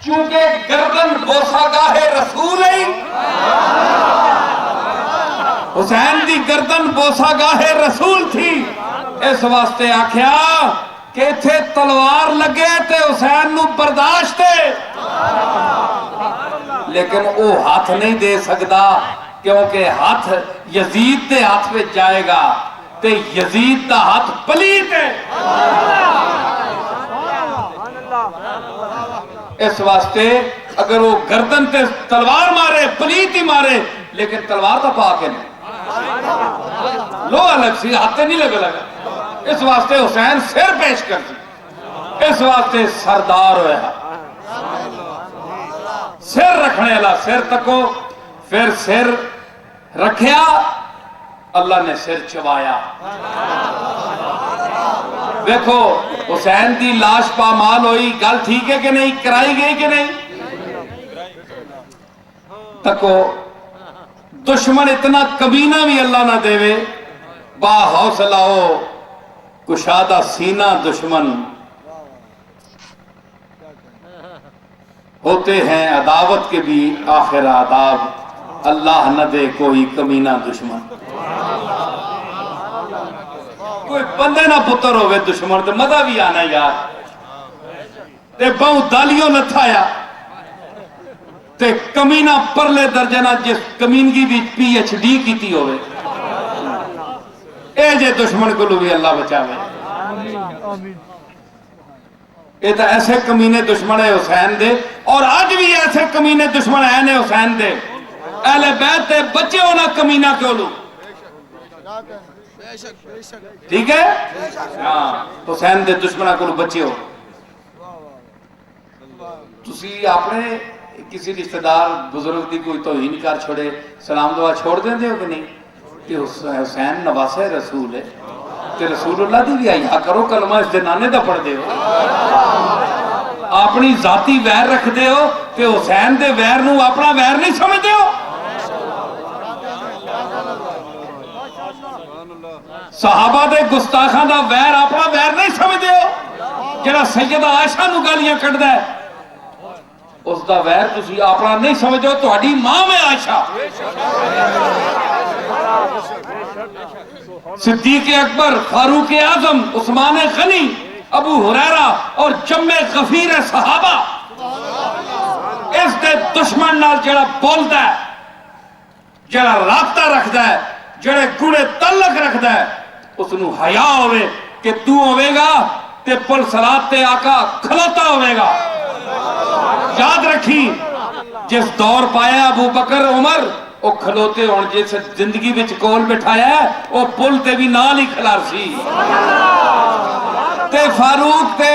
چونکہ گردن بوسا گاہ رسول ہے حسین دی گردن بوسا گاہ رسول تھی اس واسطے آکھیا کہ تھے تلوار لگے تے حسین نو برداشت ہے لیکن او ہاتھ نہیں دے سکدا کیونکہ ہاتھ یزید دے ہاتھ پہ جائے گا تے یزید دا ہاتھ پلیت ہے اس واسطے اگر وہ گردن تے تلوار مارے پلیت ہی مارے لیکن تلوار تو پاک ہے نہیں لو الگ سی ہاتھیں نہیں لگا اس واسطے حسین سر پیش کر دی اس واسطے سردار ہویا سر رکھنے والا سر تکو پھر سر رکھیا اللہ نے سر چوایا دیکھو حسین دی لاش پامال ہوئی، گل ٹھیک ہے کہ نہیں، کرائی گئی کہ نہیں؟ تکو دشمن اتنا کمینہ بھی اللہ نہ دے، با حوصلہ ہو کشادہ سینہ دشمن، ہوتے ہیں عداوت کے بھی آخر آداب، اللہ نہ دے کوئی کمینہ دشمن۔ کوئی بندے نہ پتر ہوئے دشمن تے مزہ بھی آنا یار، تے بہو دالیوں نہ تھایا تے کمینہ پرلے درجہ نہ جس کمینگی بھی پی ایچ ڈی کیتی ہوئے، اے جے دشمن کو بھی اللہ بچاوے۔ یہ تو ایسے کمینے دشمن ہے حسین دے، اور آج بھی ایسے کمینے دشمن ہیں حسین دے۔ اہل بیت دے بچے ہونا کمینہ کیوں لوں؟ ٹھیک ہے؟ ہاں حسین دے دشمنہ کو بچے ہو۔ تسی اپنے کسی رشتہ دار بزرگ دی کوئی توہین کر چھوڑے، سلام دعا چھوڑ دیں دے ہو کہ نہیں؟ کہ حسین نواسہ رسول ہے، کہ رسول اللہ دی بھی آئیہ کرو، کلمہ اس دنانے دا پڑھ دے ہو، اپنی ذاتی ویر رکھ دے ہو، کہ حسین دے ویر نو اپنا ویر نہیں سمجھ دے ہو۔ صحابہ دے گستاخاں دا ویر اپنا ویر نہیں سمجھ دے ہو، جنہا سیدہ عائشہ نو گالیاں کٹ دے اس دا ویر تسی اپنا نہیں سمجھ ہو، تو ہڈی ماں میں عائشہ۔ صدیق اکبر، فاروق اعظم، عثمان غنی، ابو ہریرہ اور جمع غفیر صحابہ، اس دے دشمن نال جڑا بولدا ہے، جڑا رابطہ رکھدا ہے، جڑے گڑے تعلق رکھدا ہے، اس نو حیا ہوئے کہ تو ہوئے گا تے پل صلات تے آقا کھلوتا ہوئے گا۔ یاد رکھی جس دور پایا ابو بکر عمر، وہ کھلوتے ہون جیسے زندگی بچ کول بٹھایا ہے، وہ پل تے بھی نال ہی کھلار سی۔ تے فاروق تے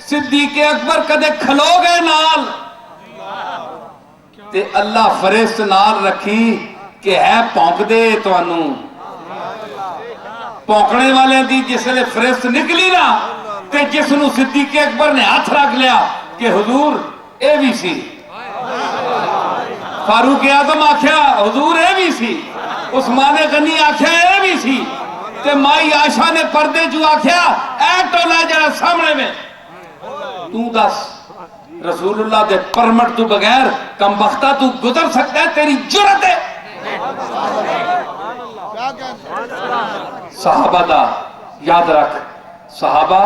صدیق اکبر کدے کھلو گئے نال، تے اللہ فرشت نال رکھی کہ ہے پونک دے تو انو پونکنے والے دی جس لئے فرشت نکلی نا، تے جس نو صدیق اکبر نے ہاتھ رکھ لیا کہ حضور اے بھی سی، فاروق اعظم آکھیا حضور اے بھی سی، عثمان غنی آکھیا اے بھی سی، تے مائی عائشہ نے پردے جو آکھیا اے ٹولا جڑا سامنے میں، تو دس رسول اللہ دے پرمٹ تو بغیر کم بختہ تو گزر سکتا ہے، تیری جرت ہے۔ صحابہ دا یاد رکھ، صحابہ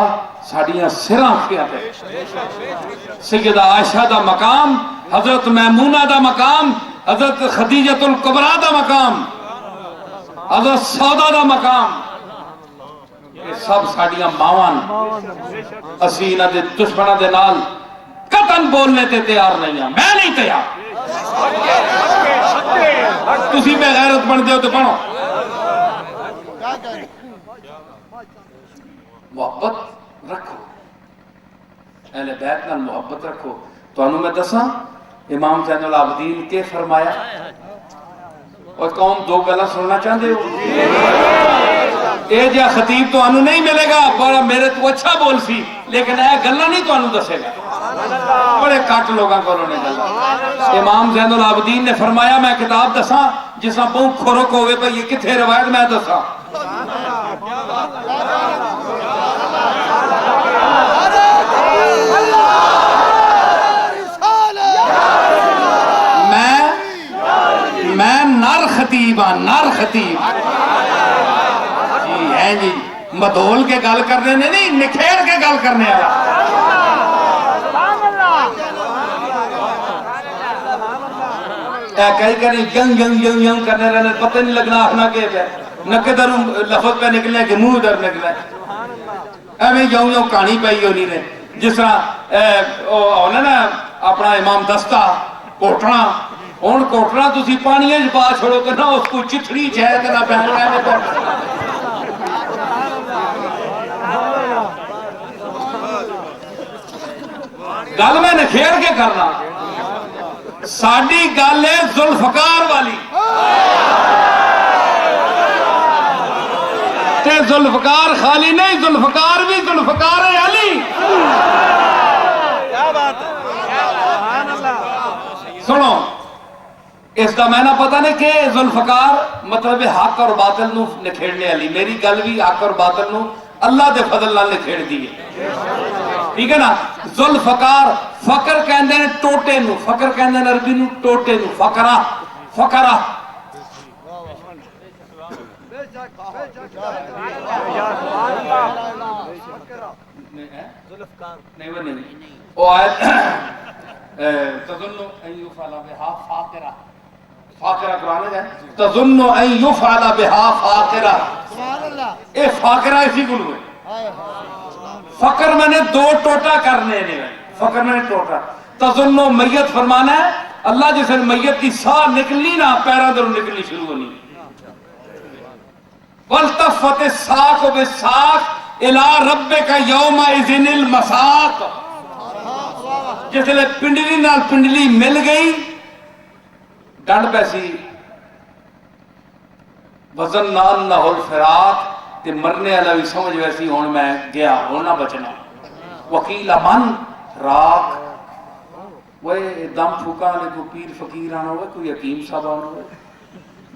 ساڑیاں سراں کیا پہ، سیدہ عائشہ دا مقام، حضرت میمونہ دا مقام، حضرت خدیجۃ الکبریٰ دا مقام، حضرت سودا دا مقام، یہ سب ساڑیاں ماوان، اسی انہاں دے دشمنہ دے نال قطن بولنے تے تیار نہیں ہیں، میں نہیں تیار۔ تسی بے غیرت بن دے ہو تو پڑھو۔ محبت رکھو، اہل بیت نال محبت رکھو۔ تو انہوں میں دساں امام زین العابدین کے فرمایا، اور قوم دو گلہ سننا چاہتے ہو؟ اے جا خطیب تو انہوں نہیں ملے گا، بڑا میرے تو اچھا بول سی، لیکن اے گلہ نہیں تو انہوں دسے گا، بڑے کٹ لوگاں کو انہوں نے گلہ۔ امام زین العابدین نے فرمایا میں کتاب دساں جساں بہت کھرک ہوئے پہ یہ کتھے روایت میں دساں۔ میں نر خطیب ہاں، نر خطیب جی ہے جی، مدھول کے گل کرنے نہیں، نکھیر کے گل کرنے والا۔ کئی کہیں ینگ ینگ ینگ ینگ کرنے رہنے، پتہ نہیں لگنا اپنا کہ نہ کدھر لفظ پہ نکلے کہ منہ ادھر نکلے، ایویں یوں یوں کہانی پئی ہونی نے، جس طرح ہونا نا اپنا امام دستہ کوٹنا، ہوں کوٹنا تسی پانی پا چھوڑو کہ نہ اس کو چتھڑی جائے کہ نہ بہن رہنے پہ۔ گل میں نکھیر کے کرنا، ساڑی گل ہے ذوالفقار والی، تے ذوالفقار خالی نہیں، ذوالفقار بھی ذوالفقار علی. کیا بات ہے، سبحان اللہ. سنو اس کا میں نہ پتہ نہیں کہ ذوالفقار مطلب حق اور باطل نو نکھیڑنے والی. میری گل بھی حق اور باطل نو اللہ دے فضل نال نکھیڑ دی ہے. ٹھیک ہے نا. ذوالفقار فقر کہندے نے ٹوٹے نو، فقر کہندے نے عربی نو ٹوٹے نو، فقرہ فقرہ. نہیں وہ نہیں وہ آیت تظن ان یفعل بها فاقرہ. فاقرہ قرآن ہے تظن ان یفعل بها فاقرہ. اے فاقرہ اسی کو ہوئے. فقر میں نے دو ٹوٹا کرنے نے، فقر میں نے ٹوٹا. تظن میت فرمانا ہے اللہ جسے میت کی ساہ نکلی نہ پیرا دروں نکلنی شروع ہونی. والتفت الساق بالساق الى ربک یومئذ المساق. جس لئے پنڈلی نال پنڈلی مل گئی ڈنڈ پیسی وزن نان نہ ہو الفراق تے مرنے والا بھی سمجھ ویسی ہون میں گیا ہونا بچنا. وکیل من راک وہ دم پھوکا لے کو پیر فقیر آنا ہوئے کوئی حکیم صاحب آنا ہوئے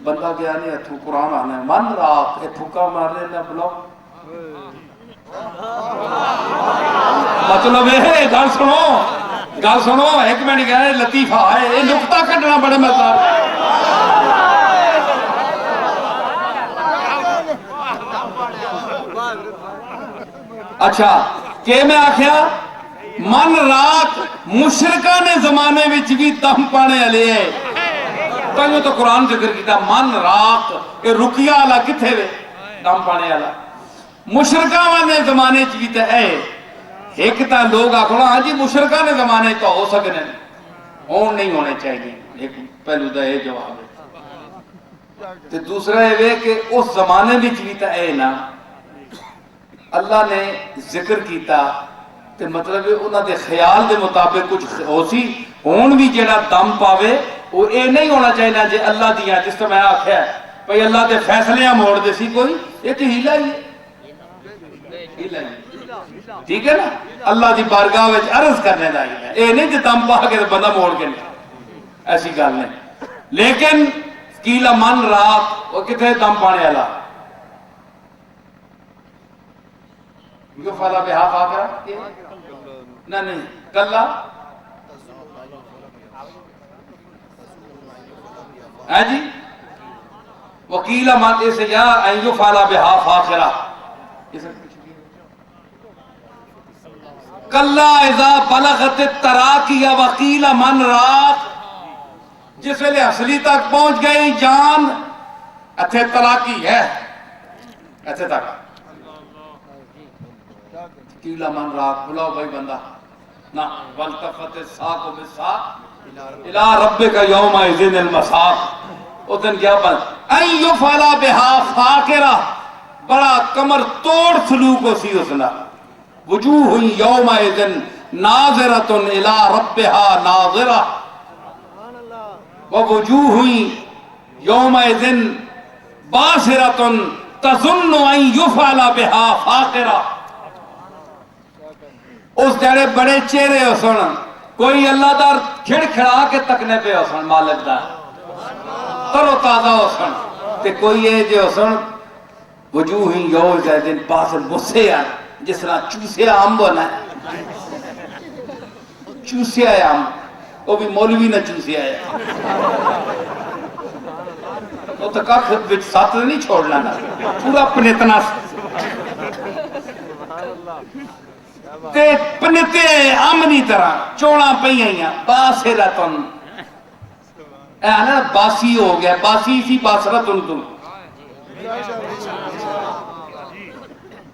بندہ گیا نہیں اتھو قرآن آنا ہے من راک اے پھوکا مارنے لے بلاؤ. مطلب ہے گل سنو ایک منٹ کہہ رہے لطیفہ ہے یہ نقطہ کٹنا بڑے مزدار. اچھا کہ میں آکھیا من رات مشرکہ نے زمانے وچ بھی دم پانے والے ہے. تنگو تو قرآن ذکر کیتا من رات یہ رکیہ والا کتھے وے دم پانے والا. مشرکہ والے زمانے وچ بھی تے ہے. ایک تا لوگ آکھنا ہاں جی مشرکہ نے زمانے تو ہو سکنے ہون نہیں ہونے چاہیے. ایک پہلو دا ہے جواب ہے. تے دوسرا ہے کہ اس زمانے وچ بھی تے ہے نا اللہ نے ذکر کیتا تے مطلب انہاں دے خیال دے مطابق کچھ ہو سی ہون بھی جڑا دم پاوے وہ اے نہیں ہونا چاہیے جے اللہ دیاں جس طرح میں آکھیا ہے بھئی اللہ دے فیصلیاں موڑ دے سی کوئی یہ تو ہیلا ہی ہے. ہیلا ہی ٹھیک ہے نا. اللہ دی بارگاہ وچ عرض کرنے دا ہے اے نہیں جے دم پا کے بندہ موڑ کے نہیں ایسی گل نہیں. لیکن کیلا من رات وہ کتنے دم پانے والا یفعل بها فاقرہ نہیں کلا ہے جی وکیل من سے یا ان یفعل بها فاقرہ کلا اذا بلغت التراقی وقیل من راق. جس ویلے اصلی تک پہنچ گئی جان اتھے تراقی ہے اتھے تک کیلا من راق بلاؤ بھائی بندہ نا. والتفت الساق بالساق الى ربک یومئذ المساق. او دن کیا بند ان یفعل بها فاقرہ بڑا کمر توڑ سلوک ہو سی اسنا. وجوہ یومئذ ناظرۃ الی ربها ناظرہ ووجوہ یومئذ باسرۃ تظن ان یفعل بها فاقرہ. اس جڑے بڑے چہرے ہو سن کوئی اللہ دار کھڑ کھڑا کے تکنے پہ ہو سن مالک دا تر و تازہ ہو سن تے کوئی یہ جو ہو سن وجوہ یومئذ باسر غصے آن جس طرح چوسے آم بنا ہے چوسے آیا آم وہ بھی مولوی نہ چوسے آیا وہ تو کاکھ بچ ساتھ نہیں چھوڑنا نا پورا پنیتنا تے پنیتے آمنی طرح چوڑا پہیاں باسرتن اے نا باسی ہو گیا باسی سی باسرتن تم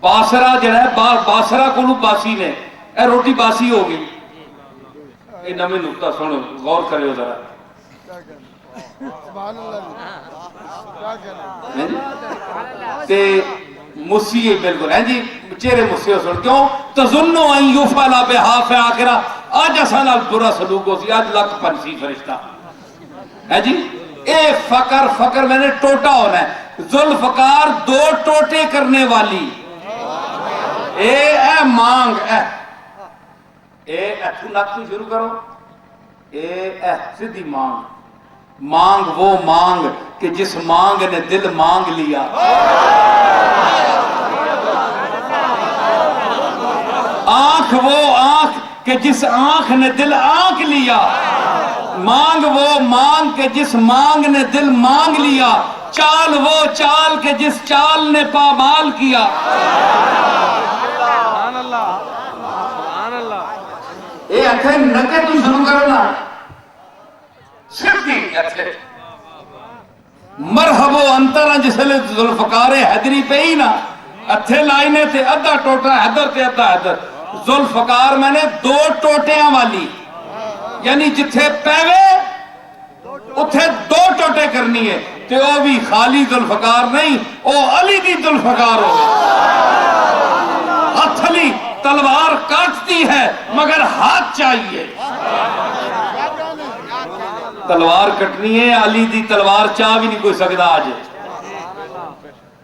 باسرہ جڑا ہے باسرہ کولو باسی نے اے روٹی باسی ہو گئی. اے نمی نکتہ سنو غور کرے ہو ذرا تے مسی ہے بالکل ہے جی چہرے مسی ہو سن کیوں تظنو ان یفعل بها فاقرہ. آج اسانا برا سلوک ہو سی آج لکھ پنسی فرشتہ ہے جی. اے فقر میں نے ٹوٹا ہونا ہے ذوالفقار دو ٹوٹے کرنے والی اے مانگ تو نقل شروع کرو سیدھی مانگ وہ مانگ کہ جس مانگ نے دل مانگ لیا آنکھ وہ آنکھ کہ جس آنکھ نے دل آنکھ لیا مانگ وہ مانگ کہ جس مانگ نے دل مانگ لیا چال وہ چال کہ جس چال نے پامال کیا سبحان اللہ سبحان اللہ اے اتھے نکے تم شروع کرو نا صرف دی اتھے مرحبو انترہ جسلے ذوالفقار حیدری پہ ہی نا اتھے لائنے تھے ادھا ٹوٹا حیدر تھے ادھا حیدر ذوالفقار میں نے دو ٹوٹیاں والی یعنی جتھے پیوے اتھے دو ٹوٹے کرنی ہے تے او بھی خالی ذوالفقار نہیں او علی دی ذوالفقار ہو ہاتھ علی تلوار کاٹتی ہے مگر ہاتھ چاہیے تلوار کٹنی ہے علی دی تلوار چاہ بھی نہیں کوئی سکتا آج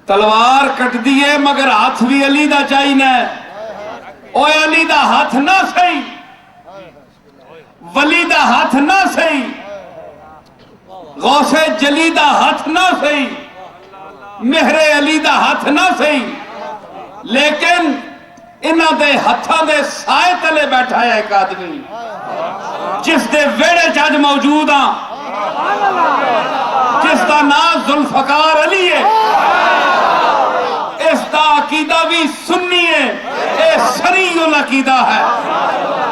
تلوار کٹ دیئے مگر ہاتھ بھی علی دا چاہیے اوے علی دا ہاتھ نہ سہی ولی دا ہاتھ نہ سہی غوث جلی دا ہاتھ نہ سہی مہر علی دا ہاتھ نہ سہی لیکن انہاں دے ہتھاں دے سائے تلے بیٹھا ہے ایک آدمی جس دے ویڑے چاج موجود ہاں جس دا نام ذوالفقار علی ہے اس دا عقیدہ بھی سنی ہے اے سری العقیدہ ہے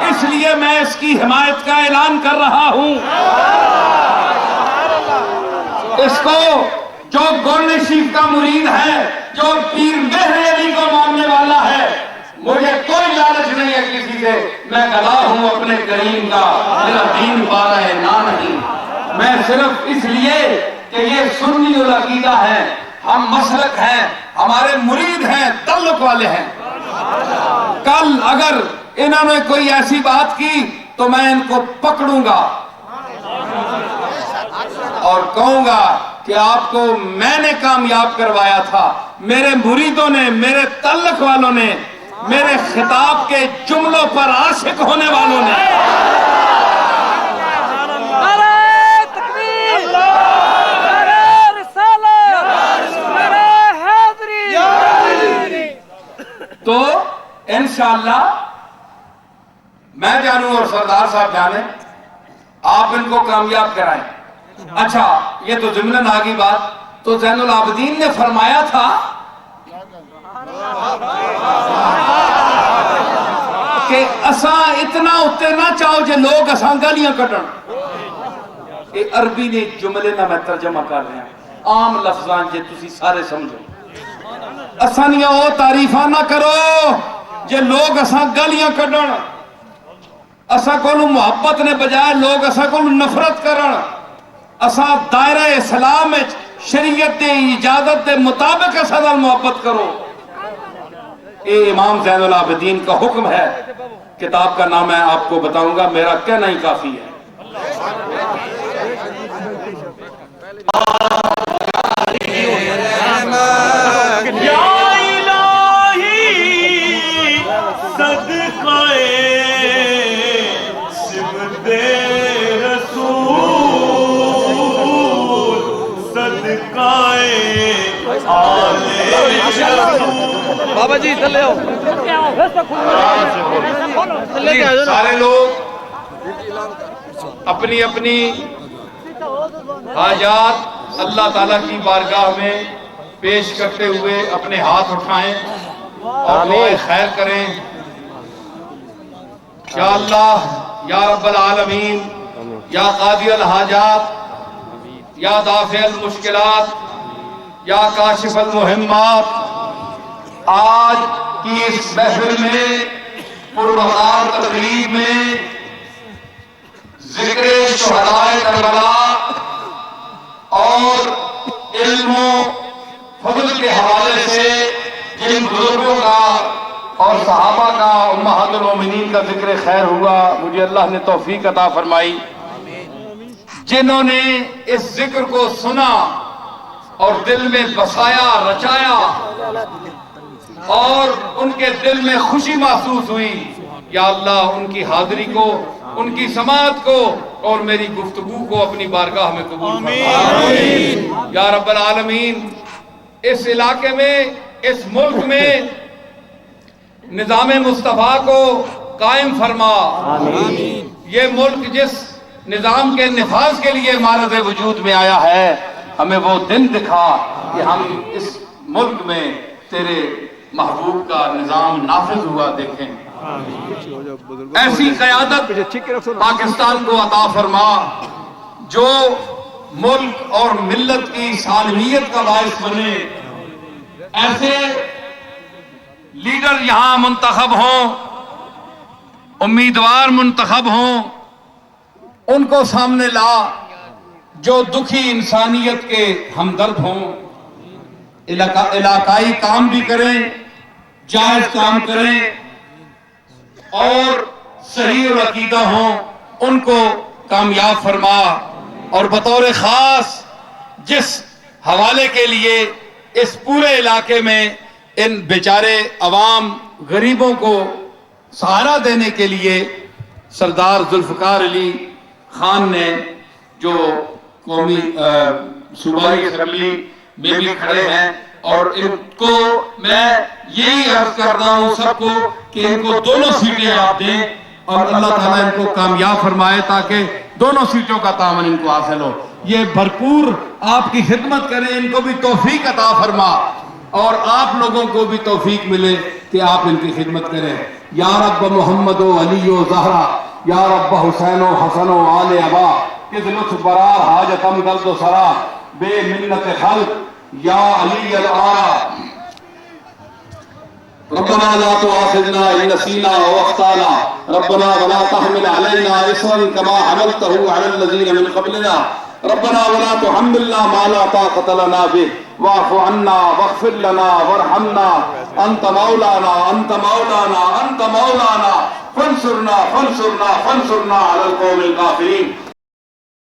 اس لیے میں اس کی حمایت کا اعلان کر رہا ہوں اس کو جو گولڈ شیف کا مرید ہے جو پیر مہر علی کو ماننے والا ہے مجھے کوئی لالچ نہیں ہے کسی سے میں گواہ ہوں اپنے کریم کا میرا دین بارہ ہے نہ نہیں میں صرف اس لیے کہ یہ سنی العقیدہ ہے ہم مسلک ہیں ہمارے مرید ہیں تعلق والے ہیں کل اگر انہوں نے کوئی ایسی بات کی تو میں ان کو پکڑوں گا اور کہوں گا کہ آپ کو میں نے کامیاب کروایا تھا میرے مریدوں نے میرے تعلق والوں نے میرے خطاب کے جملوں پر عاشق ہونے والوں نے تو انشاءاللہ میں جانوں اور سردار صاحب جانے آپ ان کو کامیاب کرائیں اچھا یہ تو ضمناً آگئی بات تو زین العابدین نے فرمایا تھا کہ اساں اتنا اتے نہ چاہو جے لوگ اساں گالیاں کٹن یہ عربی نے جملے نہ میں ترجمہ کر رہے ہیں عام لفظان جے تسی سارے سمجھو اساں نہیں او تعریفہ نہ کرو جے لوگ اساں گالیاں کٹن اساں کو محبت نے بجائے لوگ اساں کو نفرت کرن اساں دائرہ اسلام شریعت اجازت دے مطابق اساں نال محبت کرو اے امام زین العابدین کا حکم ہے کتاب کا نام میں آپ کو بتاؤں گا میرا کہنا ہی کافی ہے یا الہی صدقہ صبت رسول صدقہ آل بابا جی تھلے ہو سارے لوگ اپنی اپنی حاجات اللہ تعالیٰ کی بارگاہ میں پیش کرتے ہوئے اپنے ہاتھ اٹھائیں اور دعائے خیر کریں یا اللہ یا رب العالمین یا قاضی الحاجات یا دافع المشکلات یا کاشف المہمات آج کی اس محفل میں پروقار تقریب میں ذکر شہداء کربلا اور علم و فضل کے حوالے سے جن بزرگوں کا اور صحابہ کا امہات المومنین کا ذکر خیر ہوا مجھے اللہ نے توفیق عطا فرمائی جنہوں نے اس ذکر کو سنا اور دل میں بسایا رچایا اور ان کے دل میں خوشی محسوس ہوئی. یا اللہ ان کی حاضری کو، ان کی سماعت کو اور میری گفتگو کو اپنی بارگاہ میں قبول فرما. یا رب العالمین اس علاقے میں، اس ملک میں نظام مصطفیٰ کو قائم فرما. یہ ملک جس نظام کے نفاذ کے لیے معرض وجود میں آیا ہے، ہمیں وہ دن دکھا کہ ہم اس ملک میں تیرے محبوب کا نظام نافذ ہوا دیکھیں. ایسی قیادت پاکستان کو عطا فرما جو ملک اور ملت کی سالمیت کا باعث بنے. ایسے لیڈر یہاں منتخب ہوں، امیدوار منتخب ہوں، ان کو سامنے لا جو دکھی انسانیت کے ہمدرد ہوں، علاقائی کام بھی کریں، جائز کام کریں اور صحیح العقیدہ ہوں، ان کو کامیاب فرما. اور بطور خاص جس حوالے کے لیے اس پورے علاقے میں ان بیچارے عوام غریبوں کو سہارا دینے کے لیے سردار ذوالفقار علی خان نے جو قومی صوبائی اسمبلی میں بھی کھڑے ہیں، اور ان کو میں یہی عرض کرتا ہوں سب کو کہ ان کو دونوں سیٹیں آپ دیں اور اللہ تعالیٰ ان کو کامیاب فرمائے تاکہ دونوں سیٹوں کا تعاون ان کو حاصل ہو. یہ بھرپور آپ کی خدمت کریں، ان کو بھی توفیق عطا فرما اور آپ لوگوں کو بھی توفیق ملے کہ آپ ان کی خدمت کریں. یا رب محمد و علی و زہرا، یا رب حسین و حسن و آل ابا، کس لطف برار حاجتم درد و سرا بے منت خلق یا علی العارا. ربنا لا تؤاخذنا إن نسينا أو أخطأنا ربنا ولا تحمل علينا إصرا كما حملته على الذين من قبلنا ربنا ولا تحملنا ما لا طاقة لنا به واعف عنا واغفر لنا وارحمنا أنت مولانا أنت مولانا أنت مولانا فانصرنا فانصرنا فانصرنا على القوم الكافرين.